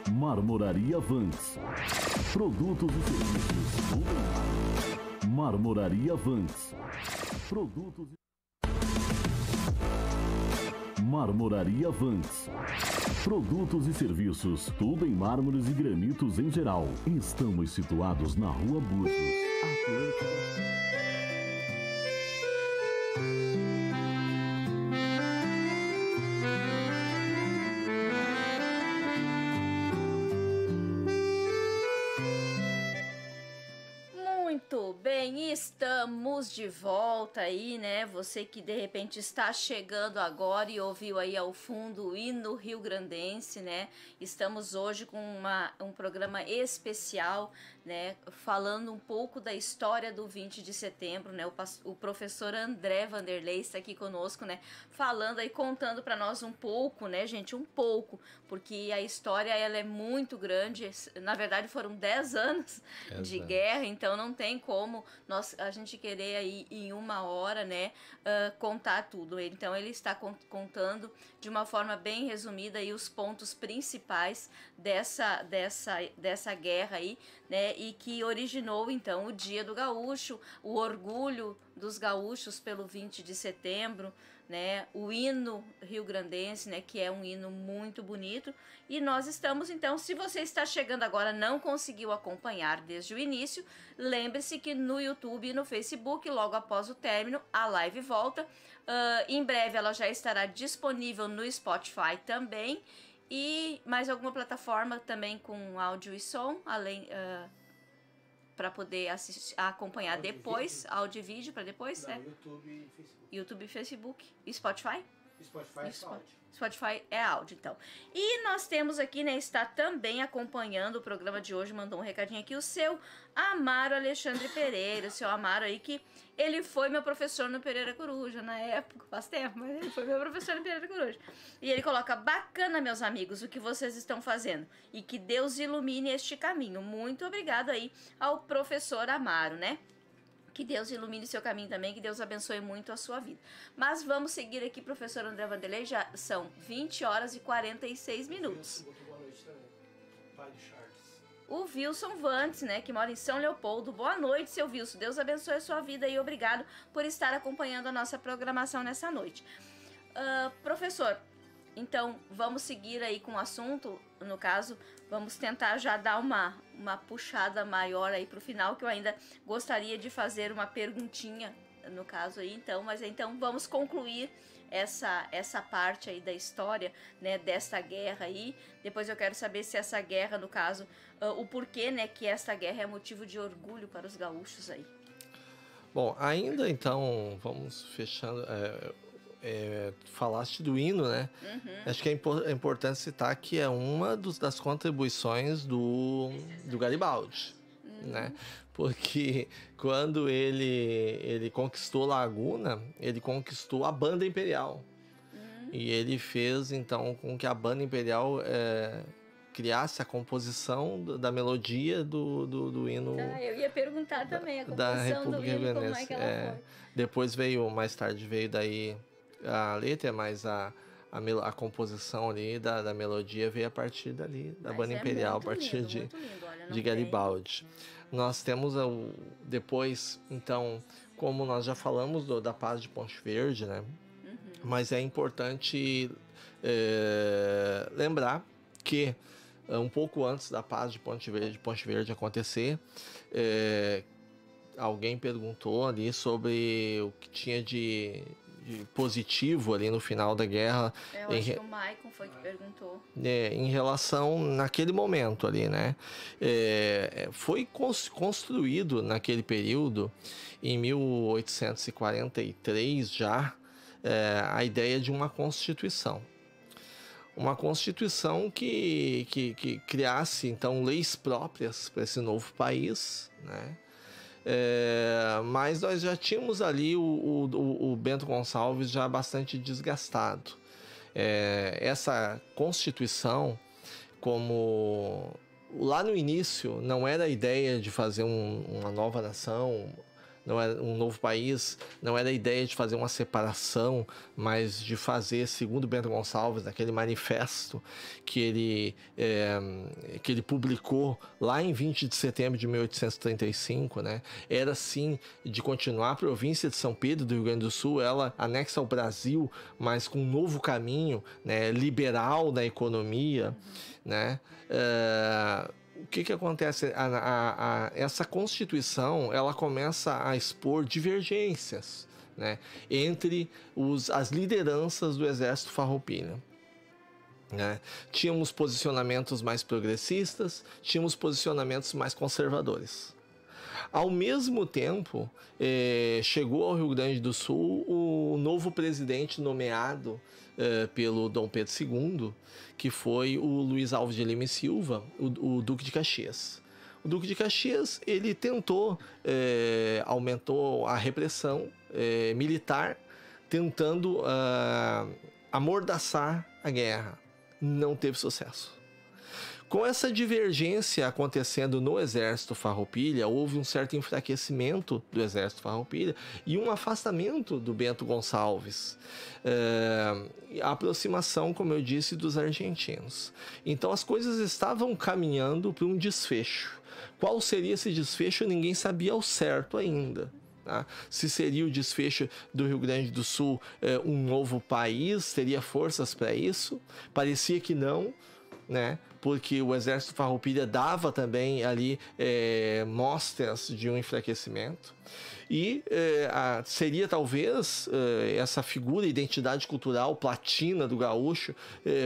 S9: em Marmoraria Vans. Produtos e serviços, tudo em Marmoraria Vans. Produtos e... Marmoraria Vans. Produtos e serviços, tudo em mármores e granitos em geral. Estamos situados na Rua Búzios, Atlântida.
S6: Estamos de volta aí, né? Você que de repente está chegando agora e ouviu aí ao fundo o hino rio-grandense, né? Estamos hoje com um programa especial, né? Falando um pouco da história do 20 de setembro, né? O professor André Vanderlei está aqui conosco, né? Falando aí, contando para nós um pouco, né, gente? Um pouco, porque a história ela é muito grande. Na verdade foram 10 anos de guerra, então não tem como a gente querer aí em uma hora, né, contar tudo. Então ele está contando de uma forma bem resumida aí os pontos principais dessa guerra aí, né, e que originou então o Dia do Gaúcho, o orgulho dos gaúchos pelo 20 de setembro, né, o hino rio-grandense, né, que é um hino muito bonito. E nós estamos, então, se você está chegando agora, não conseguiu acompanhar desde o início, lembre-se que no YouTube e no Facebook, logo após o término, a live volta. Em breve ela já estará disponível no Spotify também, e mais alguma plataforma também com áudio e som, além... para poder acompanhar áudio depois, áudio e vídeo para depois, né? YouTube, Facebook e Spotify? Spotify é áudio, então. E nós temos aqui, né, está também acompanhando o programa de hoje, mandou um recadinho aqui, o seu Amaro Alexandre Pereira, o seu Amaro aí, que ele foi meu professor no Pereira Coruja, na época, faz tempo, mas ele foi meu professor no Pereira Coruja. E ele coloca, bacana, meus amigos, o que vocês estão fazendo, e que Deus ilumine este caminho. Muito obrigado aí ao professor Amaro, né? Que Deus ilumine seu caminho também, que Deus abençoe muito a sua vida. Mas vamos seguir aqui, professor André Vanderlei, já são 20 horas e 46 minutos. O Wilson Vantes, né, que mora em São Leopoldo. Boa noite, seu Wilson. Deus abençoe a sua vida e obrigado por estar acompanhando a nossa programação nessa noite. Professor, então vamos seguir aí com o assunto. No caso, vamos tentar já dar uma puxada maior aí para o final, que eu ainda gostaria de fazer uma perguntinha no caso aí, então, mas então vamos concluir essa parte aí da história, né, desta guerra aí. Depois eu quero saber se essa guerra, no caso, o porquê, né, que esta guerra é motivo de orgulho para os gaúchos aí.
S7: Bom, ainda então, vamos fechando, falaste do hino, né? Acho que é importante citar que é uma das contribuições do Garibaldi, né? Porque quando ele conquistou Laguna, ele conquistou a Banda Imperial. E ele fez, então, com que a Banda Imperial criasse a composição da melodia do hino.
S6: Eu ia perguntar também a
S7: da
S6: composição do
S7: República
S6: hino, como
S7: Rio-Grande-Ense.
S6: é que ela foi.
S7: Depois mais tarde veio daí a letra, mas a composição ali da melodia veio a partir dali, da Banda Imperial, a partir de Garibaldi. Nós temos depois, então, como nós já falamos da Paz de Ponte Verde, né? Mas é importante lembrar que um pouco antes da Paz de Ponte Verde acontecer, alguém perguntou ali sobre o que tinha de positivo ali no final da guerra.
S6: Eu acho que o Maicon foi que perguntou.
S7: Em relação naquele momento ali, né? Foi construído naquele período, em 1843 já, a ideia de uma Constituição. Uma Constituição que criasse, então, leis próprias para esse novo país, né? Mas nós já tínhamos ali o Bento Gonçalves já bastante desgastado. Essa Constituição, como lá no início não era a ideia de fazer uma nova nação, não era um novo país, não era a ideia de fazer uma separação, mas de fazer, segundo Bento Gonçalves, naquele manifesto que ele publicou lá em 20 de setembro de 1835, né? Era sim de continuar a província de São Pedro do Rio Grande do Sul, ela anexa ao Brasil, mas com um novo caminho, né? Liberal na economia, né? O que acontece? Essa Constituição, ela começa a expor divergências, né, entre as lideranças do Exército Farroupilha. Né? Tínhamos posicionamentos mais progressistas, tínhamos posicionamentos mais conservadores. Ao mesmo tempo, chegou ao Rio Grande do Sul o novo presidente nomeado pelo Dom Pedro II, que foi o Luiz Alves de Lima e Silva, o Duque de Caxias. O Duque de Caxias, ele aumentou a repressão militar, tentando amordaçar a guerra. Não teve sucesso. Com essa divergência acontecendo no Exército Farroupilha, houve um certo enfraquecimento do Exército Farroupilha e um afastamento do Bento Gonçalves. A aproximação, como eu disse, dos argentinos. Então as coisas estavam caminhando para um desfecho. Qual seria esse desfecho? Ninguém sabia ao certo ainda. Tá? Se seria o desfecho do Rio Grande do Sul um novo país, teria forças para isso? Parecia que não, né? Porque o Exército Farroupilha dava também ali mostras de um enfraquecimento. E seria talvez essa figura, identidade cultural platina do gaúcho,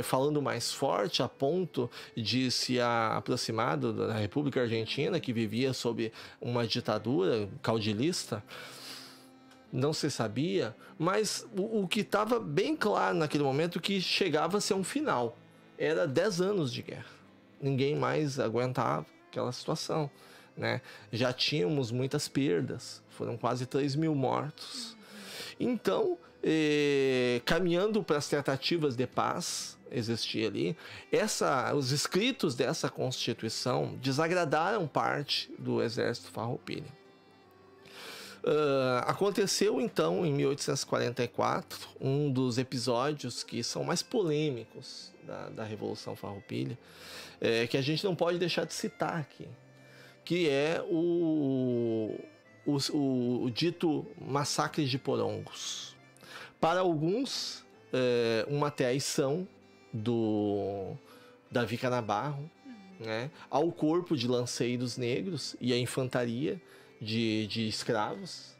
S7: falando mais forte a ponto de se aproximar da República Argentina, que vivia sob uma ditadura caudilista. Não se sabia, mas o que estava bem claro naquele momento que chegava-se a um final. Era 10 anos de guerra. Ninguém mais aguentava aquela situação, né? Já tínhamos muitas perdas. Foram quase 3.000 mortos. Então, caminhando para as tratativas de paz, existia ali, os escritos dessa Constituição desagradaram parte do Exército Farroupilha. Aconteceu então em 1844 um dos episódios que são mais polêmicos da Revolução Farroupilha, que a gente não pode deixar de citar aqui, que é o dito massacre de Porongos. Para alguns, uma traição do Davi Canabarro, né, ao corpo de lanceiros negros e à infantaria de escravos.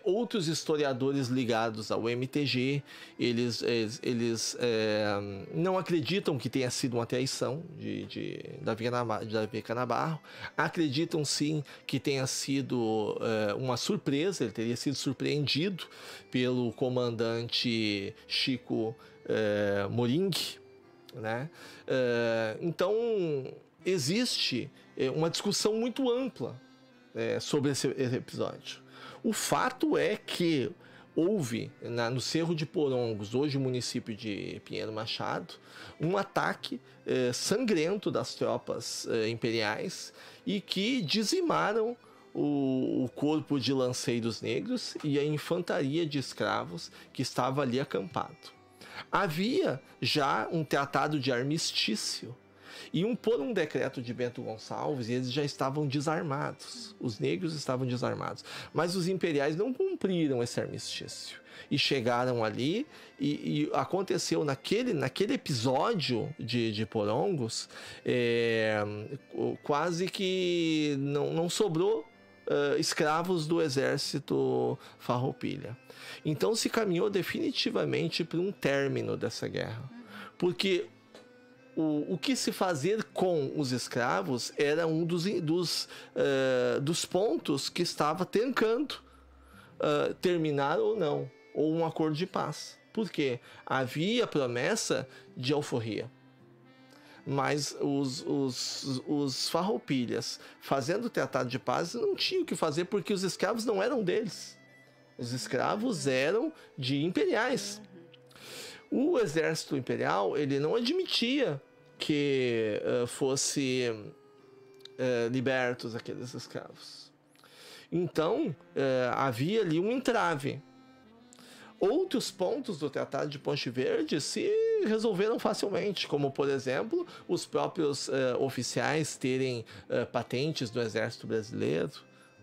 S7: Outros historiadores ligados ao MTG, eles não acreditam que tenha sido uma traição de Davi Canabarro. Acreditam sim que tenha sido uma surpresa, ele teria sido surpreendido pelo comandante Chico Moring, né? Então existe uma discussão muito ampla sobre esse episódio. O fato é que houve no Cerro de Porongos, hoje o município de Pinheiro Machado, um ataque sangrento das tropas imperiais e que dizimaram o corpo de lanceiros negros e a infantaria de escravos que estava ali acampado. Havia já um tratado de armistício e por um decreto de Bento Gonçalves, eles já estavam desarmados. Os negros estavam desarmados. Mas os imperiais não cumpriram esse armistício. E chegaram ali e aconteceu naquele episódio de Porongos, quase que não sobrou escravos do exército Farroupilha. Então se caminhou definitivamente para um término dessa guerra. Porque o que se fazer com os escravos era um dos pontos que estava trancando terminar ou não, ou um acordo de paz. Por quê? Havia promessa de alforria. Mas os farroupilhas, fazendo o tratado de paz, não tinham o que fazer porque os escravos não eram deles. Os escravos eram de imperiais. O exército imperial, ele não admitia que fosse libertos aqueles escravos. Então, havia ali um entrave. Outros pontos do Tratado de Ponte Verde se resolveram facilmente, como, por exemplo, os próprios oficiais terem patentes do Exército Brasileiro,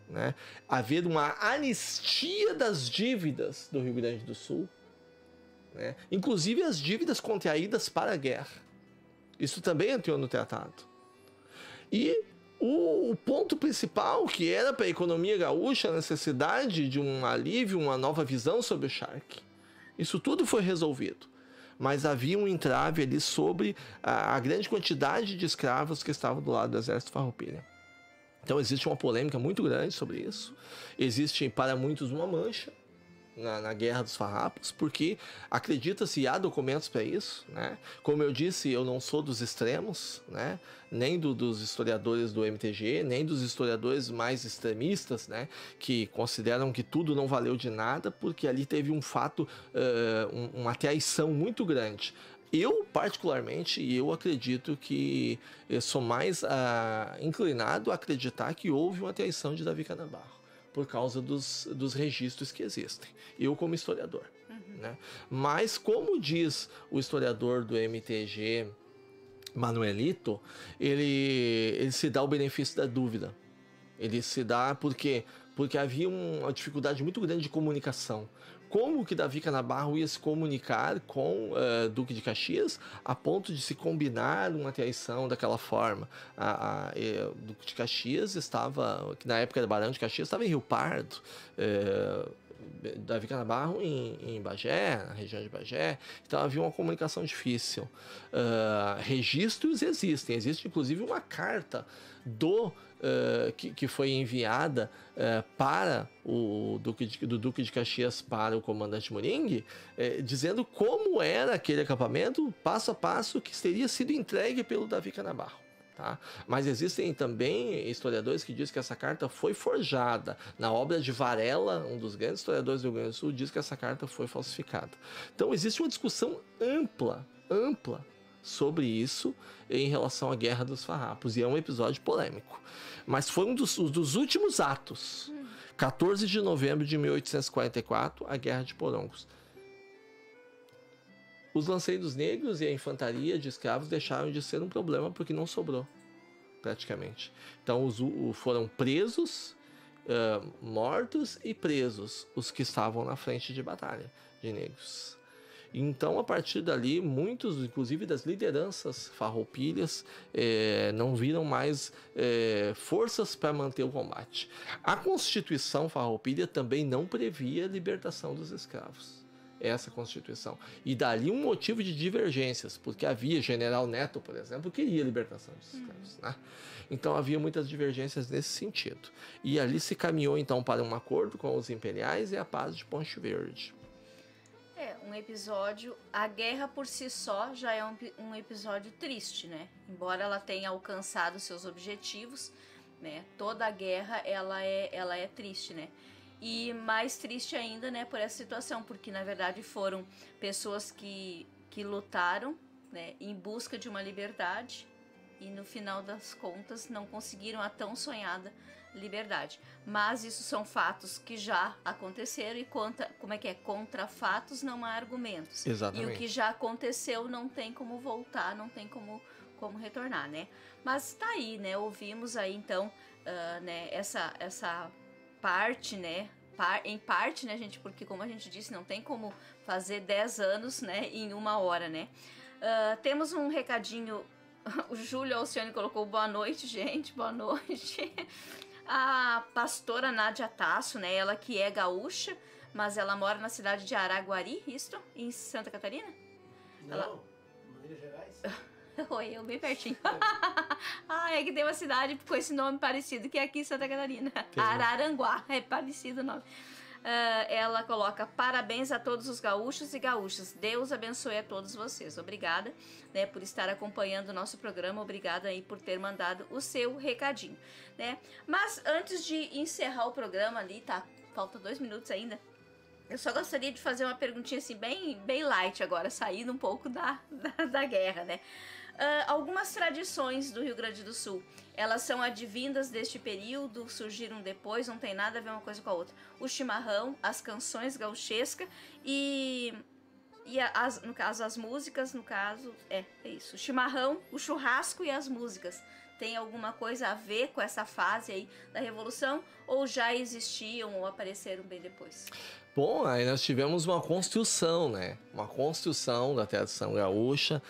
S7: né? Haver uma anistia das dívidas do Rio Grande do Sul, né? Inclusive as dívidas contraídas para a guerra. Isso também entrou no tratado. E o ponto principal, que era para a economia gaúcha a necessidade de um alívio, uma nova visão sobre o charque. Isso tudo foi resolvido. Mas havia um entrave ali sobre a grande quantidade de escravos que estavam do lado do exército Farroupilha. Então existe uma polêmica muito grande sobre isso. Existe para muitos uma mancha na Guerra dos Farrapos, porque acredita-se, há documentos para isso, né? Como eu disse, eu não sou dos extremos, né? Nem dos historiadores do MTG, nem dos historiadores mais extremistas, né? Que consideram que tudo não valeu de nada, porque ali teve um fato, uma traição muito grande. Eu, particularmente, eu acredito que eu sou mais inclinado a acreditar que houve uma traição de Davi Canabarro, por causa dos registros que existem. Eu como historiador. Né? Mas, como diz o historiador do MTG, Manuelito, ele se dá o benefício da dúvida. Ele se dá porque havia uma dificuldade muito grande de comunicação. Como que Davi Canabarro ia se comunicar com Duque de Caxias a ponto de se combinar uma traição daquela forma? O Duque de Caxias estava, que na época era Barão de Caxias, estava em Rio Pardo, Davi Canabarro em Bagé, na região de Bagé, então havia uma comunicação difícil. Registros existem, existe inclusive uma carta que foi enviada para do Duque de Caxias para o comandante Moring, dizendo como era aquele acampamento, passo a passo, que teria sido entregue pelo Davi Canabarro. Tá? Mas existem também historiadores que dizem que essa carta foi forjada. Na obra de Varela, um dos grandes historiadores do Rio Grande do Sul, diz que essa carta foi falsificada. Então existe uma discussão ampla sobre isso em relação à Guerra dos Farrapos, e é um episódio polêmico. Mas foi um dos últimos atos. 14 de novembro de 1844, a Guerra de Porongos. Os lanceiros negros e a infantaria de escravos deixaram de ser um problema porque não sobrou, praticamente. Então foram presos, mortos e presos os que estavam na frente de batalha de negros. Então, a partir dali, muitos, inclusive das lideranças farroupilhas, não viram mais forças para manter o combate. A Constituição farroupilha também não previa a libertação dos escravos. Essa Constituição. E dali um motivo de divergências, porque havia General Neto, por exemplo, que queria a libertação dos escravos, né? Então havia muitas divergências nesse sentido. E ali se caminhou então para um acordo com os imperiais e a paz de Ponte Verde.
S6: Um episódio, a guerra por si só já é um episódio triste, né? Embora ela tenha alcançado seus objetivos, né? Toda a guerra ela é triste, né? E mais triste ainda, né, por essa situação, porque na verdade foram pessoas que lutaram, né, em busca de uma liberdade e no final das contas não conseguiram a tão sonhada liberdade. Mas isso são fatos que já aconteceram e contra fatos não há argumentos.
S7: Exatamente.
S6: E o que já aconteceu não tem como voltar, não tem como retornar, né? Mas tá aí, né? Ouvimos aí então, né, essa parte, né? Em parte, né, gente? Porque como a gente disse, não tem como fazer 10 anos, né, em 1 hora, né? Temos um recadinho. O Júlio Alcione colocou boa noite, gente. Boa noite. A pastora Nádia Tasso, né? Ela que é gaúcha, mas ela mora na cidade de Araguari, isto? Em Santa Catarina?
S3: Não, Minas Gerais.
S6: Oi, eu bem pertinho. É que tem uma cidade com esse nome parecido que é aqui em Santa Catarina. Araranguá, é parecido o nome. Ela coloca: parabéns a todos os gaúchos e gaúchas. Deus abençoe a todos vocês. Obrigada, né, por estar acompanhando o nosso programa. Obrigada aí por ter mandado o seu recadinho, né? Mas antes de encerrar o programa ali, tá? Falta 2 minutos ainda. Eu só gostaria de fazer uma perguntinha assim, bem light agora, saindo um pouco da guerra, né? Algumas tradições do Rio Grande do Sul, elas são advindas deste período, surgiram depois, não tem nada a ver uma coisa com a outra. O chimarrão, as canções gauchescas no caso, as músicas, no caso, é isso. O chimarrão, o churrasco e as músicas. Tem alguma coisa a ver com essa fase aí da Revolução ou já existiam ou apareceram bem depois?
S7: Bom, aí nós tivemos uma construção, né? Uma construção da tradição gaúcha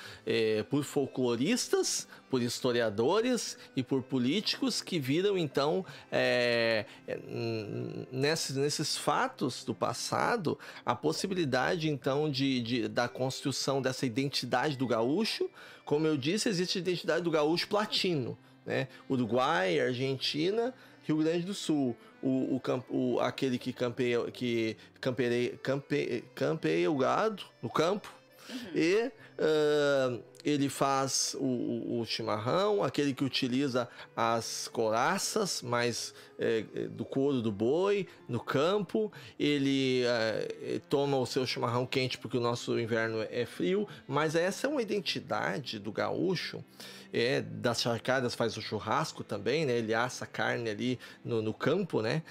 S7: por folcloristas, por historiadores e por políticos que viram, então, nesses fatos do passado, a possibilidade, então, da construção dessa identidade do gaúcho. Como eu disse, existe a identidade do gaúcho platino, né? Uruguai, Argentina, Rio Grande do Sul. Aquele que campeia o gado no campo. E ele faz o chimarrão, aquele que utiliza as coraças, mais do couro do boi, no campo. Ele toma o seu chimarrão quente porque o nosso inverno é frio. Mas essa é uma identidade do gaúcho. Das charcadas faz o churrasco também, né? Ele assa a carne ali no campo, né?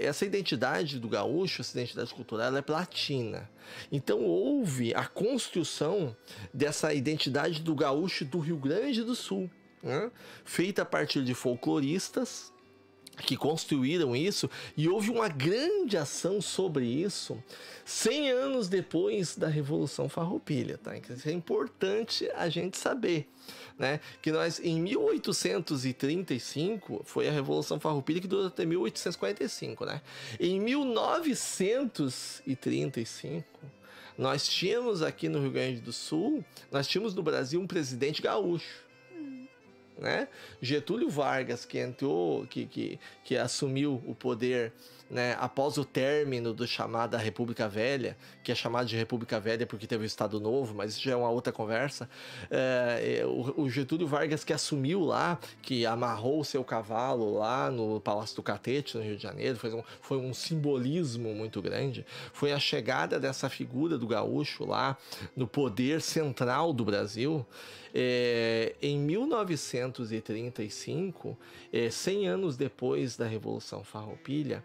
S7: Essa identidade do gaúcho, essa identidade cultural, ela é platina. Então houve a construção dessa identidade do gaúcho do Rio Grande do Sul, né? Feita a partir de folcloristas que construíram isso, e houve uma grande ação sobre isso 100 anos depois da Revolução Farroupilha, tá? Isso é importante a gente saber, né? Que nós, em 1835, foi a Revolução Farroupilha que durou até 1845, né? Em 1935, nós tínhamos aqui no Rio Grande do Sul, nós tínhamos no Brasil um presidente gaúcho, né? Getúlio Vargas, que entrou, que assumiu o poder, né, após o término do chamada República Velha, que é chamado de República Velha porque teve o Estado Novo, mas isso já é uma outra conversa. O Getúlio Vargas, que assumiu lá, que amarrou o seu cavalo lá no Palácio do Catete, no Rio de Janeiro, foi um simbolismo muito grande. Foi a chegada dessa figura do gaúcho lá no poder central do Brasil. Em 1935, 100 anos depois da Revolução Farroupilha,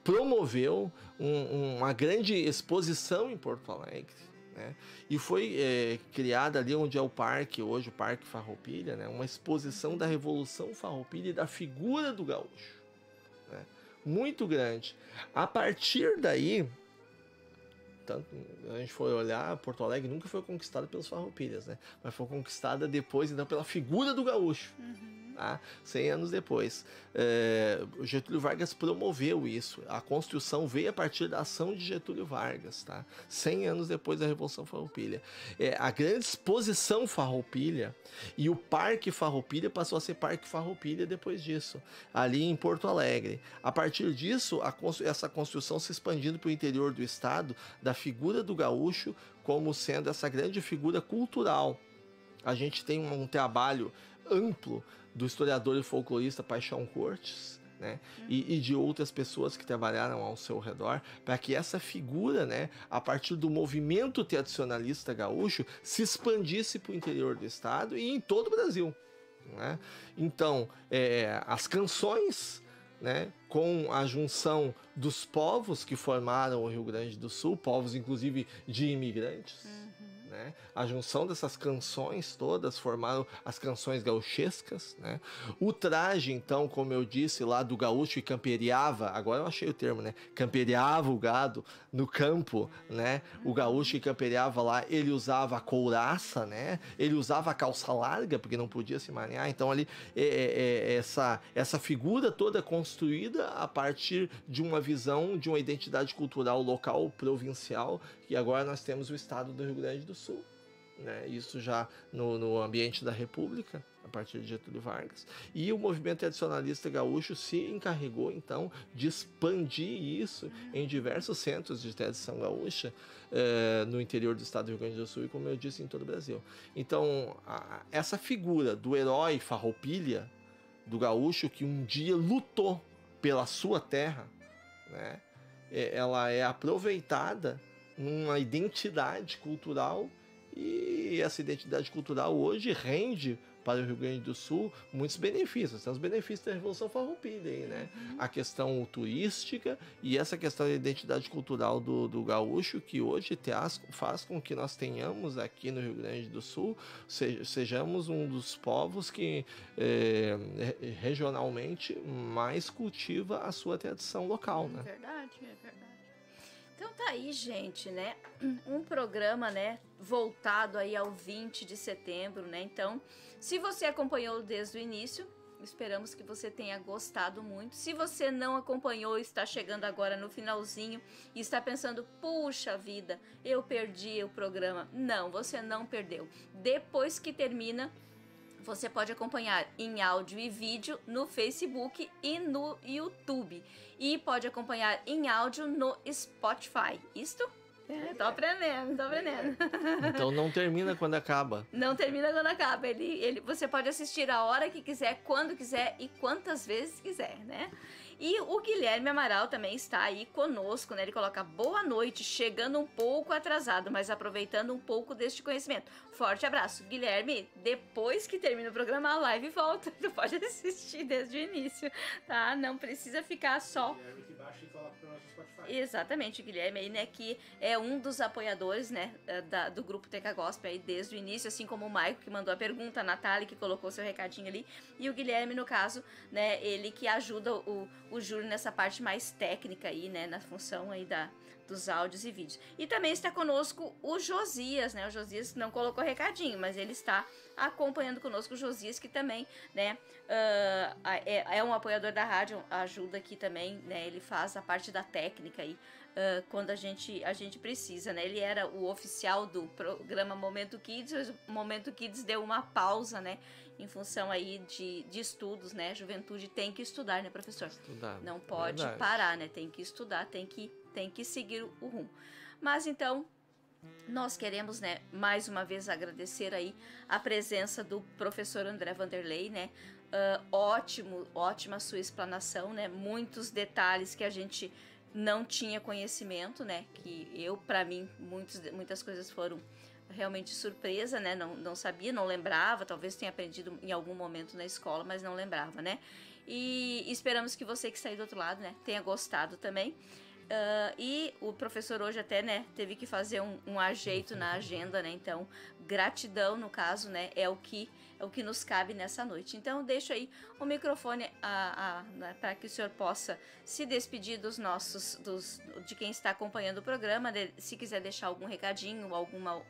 S7: promoveu uma grande exposição em Porto Alegre, né? E foi criada ali onde é o parque, hoje o Parque Farroupilha, né? Uma exposição da Revolução Farroupilha e da figura do gaúcho, né? Muito grande. A partir daí, tanto, a gente foi olhar, Porto Alegre nunca foi conquistada pelos farroupilhas, né? Mas foi conquistada depois, então, pela figura do gaúcho. Tá? 100 anos depois. O Getúlio Vargas promoveu isso. A Constituição veio a partir da ação de Getúlio Vargas, tá? 100 anos depois da Revolução Farroupilha. A grande exposição Farroupilha e o Parque Farroupilha passou a ser Parque Farroupilha depois disso, ali em Porto Alegre. A partir disso, essa Constituição se expandindo para o interior do estado, da figura do gaúcho como sendo essa grande figura cultural. A gente tem um trabalho amplo do historiador e folclorista Paixão Cortes, né? E de outras pessoas que trabalharam ao seu redor, para que essa figura, né, a partir do movimento tradicionalista gaúcho, se expandisse para o interior do estado e em todo o Brasil, né? Então, as canções, né, com a junção dos povos que formaram o Rio Grande do Sul, povos inclusive de imigrantes, né? A junção dessas canções todas formaram as canções gauchescas, né? O traje, então, como eu disse, lá do gaúcho que camperiava, agora eu achei o termo, né? Camperiava o gado no campo, né? O gaúcho que camperiava lá, ele usava a couraça, né? Ele usava a calça larga, porque não podia se manear. Então, ali, essa figura toda construída a partir de uma visão, de uma identidade cultural local, provincial, e agora nós temos o estado do Rio Grande do Sul, né? Isso já no ambiente da República, a partir de Getúlio Vargas. E o movimento tradicionalista gaúcho se encarregou, então, de expandir isso em diversos centros de tradição gaúcha no interior do estado do Rio Grande do Sul e, como eu disse, em todo o Brasil. Então, essa figura do herói farroupilha, do gaúcho que um dia lutou pela sua terra, né? Ela é aproveitada numa identidade cultural, e essa identidade cultural hoje rende para o Rio Grande do Sul muitos benefícios. Tem os benefícios da Revolução Farroupilha aí, né? A questão turística e essa questão da identidade cultural do gaúcho, que hoje faz com que nós tenhamos aqui no Rio Grande do Sul, sejamos um dos povos que regionalmente mais cultiva a sua tradição local, né?
S6: É verdade. Então tá aí, gente, né? Um programa, né, voltado aí ao 20 de setembro, né? Então, se você acompanhou desde o início, esperamos que você tenha gostado muito. Se você não acompanhou, está chegando agora no finalzinho e está pensando, puxa vida, eu perdi o programa. Não, você não perdeu. Depois que termina, você pode acompanhar em áudio e vídeo no Facebook e no YouTube. E pode acompanhar em áudio no Spotify. Isto? Tô aprendendo.
S7: Então não termina quando acaba.
S6: Não termina quando acaba. Você pode assistir a hora que quiser, quando quiser e quantas vezes quiser, né? E o Guilherme Amaral também está aí conosco, né? Ele coloca boa noite, chegando um pouco atrasado, mas aproveitando um pouco deste conhecimento. Forte abraço. Guilherme, depois que termina o programa, a live volta. Tu pode assistir desde o início, tá? Não precisa ficar só...
S3: Guilherme que baixa e coloca pro nosso Spotify.
S6: Exatamente, o Guilherme aí, né, que é um dos apoiadores, né, do grupo TK Gospel aí desde o início, assim como o Maico que mandou a pergunta, a Natália que colocou seu recadinho ali, e o Guilherme, no caso, né, ele que ajuda o Júlio nessa parte mais técnica aí, né, na função aí dos áudios e vídeos. E também está conosco o Josias, né, o Josias não colocou recadinho, mas ele está acompanhando conosco, o Josias, que também, né, é um apoiador da rádio, ajuda aqui também, né, ele faz a parte da técnica aí, quando a gente precisa, né, ele era o oficial do programa Momento Kids, mas o Momento Kids deu uma pausa, né, em função aí de estudos, né, juventude tem que estudar, né, professor?
S7: Estudar.
S6: Não pode parar, né, tem que estudar, tem que seguir o rumo. Mas então, nós queremos, né, mais uma vez agradecer aí a presença do professor André Vanderlei, né, ótima sua explanação, né, muitos detalhes que a gente não tinha conhecimento, né, que para mim, muitas coisas foram realmente surpresa, né, não sabia, não lembrava, talvez tenha aprendido em algum momento na escola, mas não lembrava, né, e esperamos que você que está aí do outro lado, né, tenha gostado também. E o professor hoje até, né, teve que fazer um ajeito na agenda, né, então gratidão no caso, né, é o que o que nos cabe nessa noite. Então, deixo aí o microfone né, para que o senhor possa se despedir de quem está acompanhando o programa, se quiser deixar algum recadinho, alguma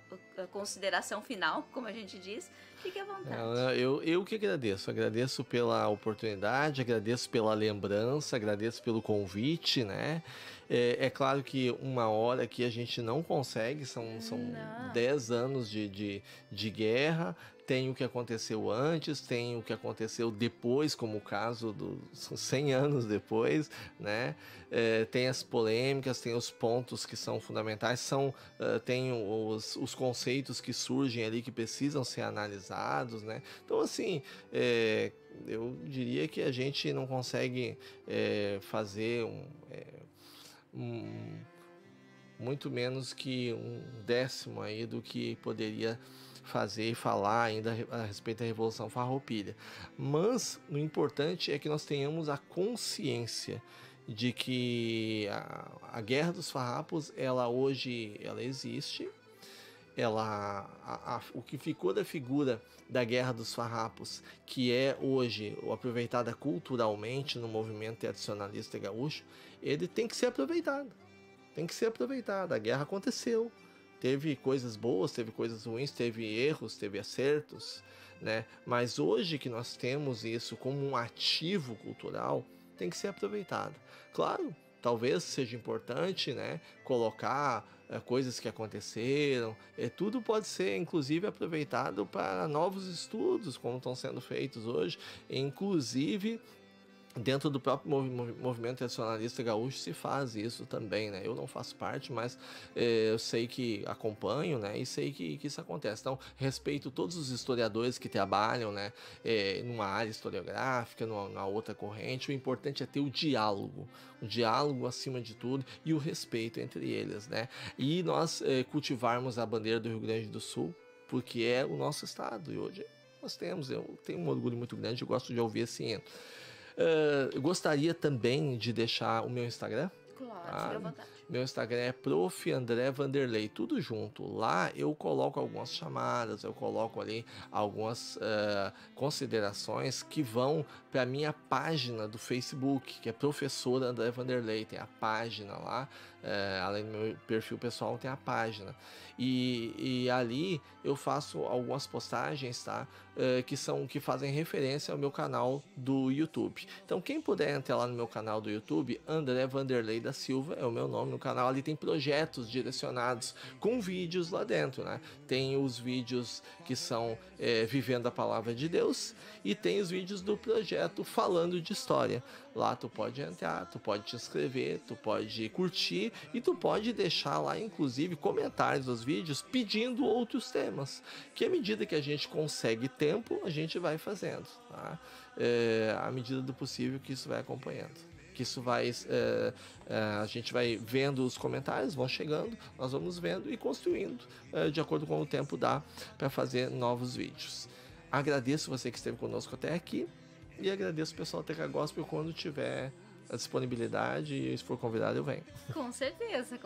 S6: consideração final, como a gente diz, fique à vontade.
S7: Eu que agradeço pela oportunidade, agradeço pela lembrança, agradeço pelo convite, né? É claro que uma hora aqui a gente não consegue, são 10 anos de guerra, tem o que aconteceu antes, tem o que aconteceu depois, como o caso dos 100 anos depois, né? Tem as polêmicas, tem os pontos que são fundamentais, tem os conceitos que surgem ali que precisam ser analisados, né? Então, assim, eu diria que a gente não consegue fazer muito menos que 1/10 aí do que poderia fazer e falar ainda a respeito da Revolução Farroupilha. Mas o importante é que nós tenhamos a consciência de que a Guerra dos Farrapos, hoje ela existe. O que ficou da figura da Guerra dos Farrapos, que é hoje aproveitada culturalmente no movimento tradicionalista gaúcho, ele tem que ser aproveitado. Tem que ser aproveitado. A guerra aconteceu. Teve coisas boas, teve coisas ruins, teve erros, teve acertos, né? Mas hoje que nós temos isso como um ativo cultural, tem que ser aproveitado. Claro, talvez seja importante, né, colocar coisas que aconteceram, tudo pode ser inclusive aproveitado para novos estudos, como estão sendo feitos hoje, inclusive dentro do próprio movimento tradicionalista gaúcho se faz isso também, né? Eu não faço parte, mas eu sei que acompanho, né? E sei que isso acontece. Então, respeito todos os historiadores que trabalham, né? Numa área historiográfica, numa outra corrente. O importante é ter o diálogo acima de tudo e o respeito entre eles, né? E nós cultivarmos a bandeira do Rio Grande do Sul, porque é o nosso estado. E hoje eu tenho um orgulho muito grande, eu gosto de ouvir esse hino. Eu gostaria também de deixar o meu Instagram.
S6: Claro, fica à vontade.
S7: Meu Instagram é Prof. André Vanderlei, tudo junto. Lá eu coloco algumas chamadas, eu coloco ali algumas considerações que vão para a minha página do Facebook, que é Professor André Vanderlei. Tem a página lá, além do meu perfil pessoal, tem a página. E ali eu faço algumas postagens, tá? Que fazem referência ao meu canal do YouTube. Então, quem puder entrar lá no meu canal do YouTube, André Vanderlei da Silva é o meu nome no canal. Ali tem projetos direcionados com vídeos lá dentro, né? Tem os vídeos que são Vivendo a Palavra de Deus e tem os vídeos do projeto Falando de História. Lá tu pode entrar, tu pode te inscrever, tu pode curtir e tu pode deixar lá, inclusive, comentários dos vídeos pedindo outros temas, que à medida que a gente consegue tempo, a gente vai fazendo, tá? À medida do possível que isso vai acompanhando. Que isso vai, a gente vai vendo os comentários, vão chegando, nós vamos vendo e construindo de acordo com o tempo dá para fazer novos vídeos. Agradeço você que esteve conosco até aqui e agradeço o pessoal do TK Gospel. Quando tiver a disponibilidade e se for convidado eu venho.
S6: Com certeza,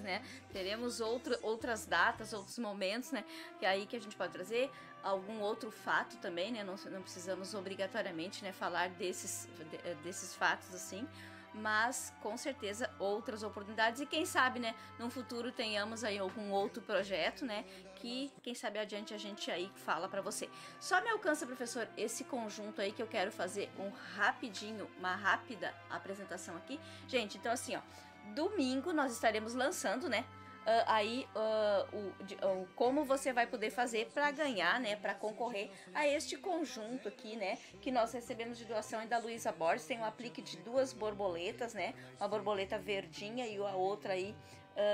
S6: né? Teremos outras datas, outros momentos, né? E aí que a gente pode trazer algum outro fato também, né? Não precisamos obrigatoriamente, né, falar desses fatos assim, mas com certeza outras oportunidades e quem sabe, né, no futuro tenhamos aí algum outro projeto, né, que quem sabe adiante a gente aí fala pra você. Só me alcança, professor, esse conjunto aí que eu quero fazer uma rápida apresentação aqui. Gente, então assim, ó, domingo nós estaremos lançando, né, como você vai poder fazer para ganhar, né, para concorrer a este conjunto aqui, né, que nós recebemos de doação da Luísa Borges. Tem um aplique de 2 borboletas, né, uma borboleta verdinha e a outra aí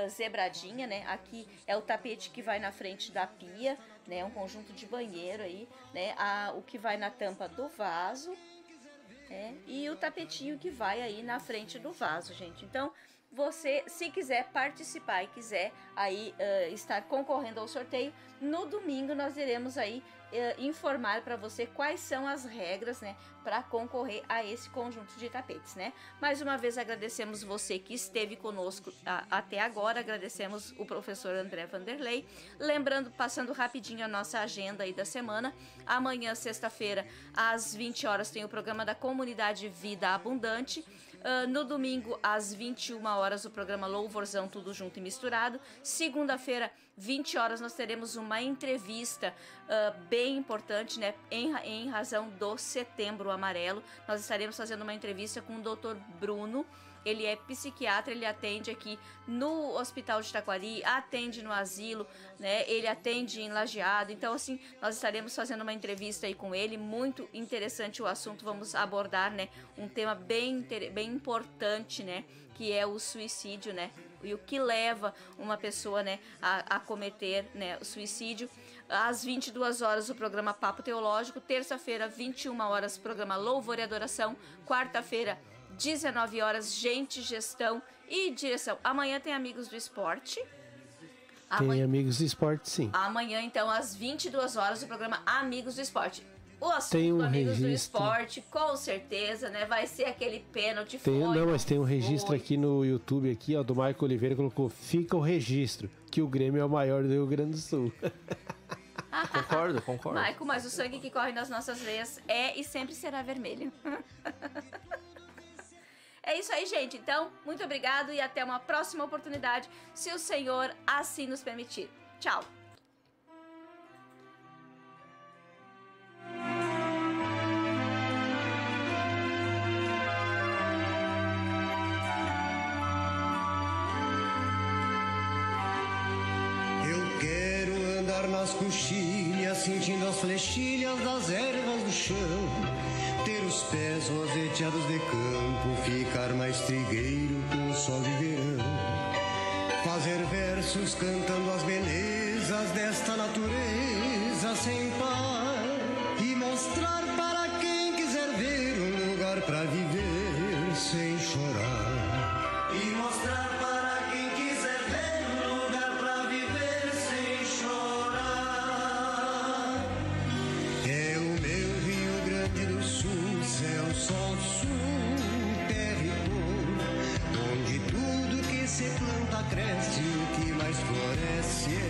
S6: zebradinha, né. Aqui é o tapete que vai na frente da pia, né, um conjunto de banheiro aí, né, o que vai na tampa do vaso, e o tapetinho que vai aí na frente do vaso, gente. Então você, se quiser participar e quiser aí estar concorrendo ao sorteio, no domingo nós iremos aí informar para você quais são as regras, né, para concorrer a esse conjunto de tapetes, né? Mais uma vez agradecemos você que esteve conosco até agora, agradecemos o professor André Vanderlei. Lembrando, passando rapidinho a nossa agenda aí da semana, amanhã, sexta-feira, às 20 horas, tem o programa da Comunidade Vida Abundante. No domingo, às 21 horas, o programa Louvorzão, tudo junto e misturado. Segunda-feira, 20 horas, nós teremos uma entrevista bem importante, né, em razão do Setembro Amarelo. Nós estaremos fazendo uma entrevista com o Dr. Bruno. Ele é psiquiatra, ele atende aqui no Hospital de Taquari, atende no asilo, né? Ele atende em Lajeado. Então, assim, nós estaremos fazendo uma entrevista aí com ele, muito interessante o assunto. Vamos abordar, né, um tema bem importante, né, que é o suicídio, né? E o que leva uma pessoa, né, a cometer, né, o suicídio. Às 22 horas, o programa Papo Teológico. Terça-feira, 21 horas, o programa Louvor e Adoração. Quarta-feira, 19 horas, Gente, Gestão e Direção. Amanhã tem Amigos do Esporte.
S3: Tem Amigos do Esporte, sim.
S6: Amanhã, então, às 22 horas, o programa Amigos do Esporte. O assunto
S3: tem
S6: do Amigos do Esporte, com certeza, né? Vai ser aquele pênalti.
S3: Mas tem um registro aqui no YouTube, aqui, ó, do Marco Oliveira, colocou: fica o registro, que o Grêmio é o maior do Rio Grande do Sul.
S7: Concordo.
S6: Maico, mas o sangue que corre nas nossas veias é e sempre será vermelho. É isso aí, gente. Então, muito obrigado e até uma próxima oportunidade, se o Senhor assim nos permitir. Tchau.
S10: Eu quero andar nas coxilhas, sentindo as flechilhas das ervas do chão, ter os pés roseteados de campo, ficar mais trigueiro com o sol de verão, fazer versos cantando as belezas desta natureza sem par, e mostrar para quem quiser ver um lugar pra viver sem chorar, e mostrar para quem quiser ver um lugar pra viver sem chorar. É o meu Rio Grande do Sul, céu, sol, sul, terra e cor, onde tudo que se planta cresce, o que mais floresce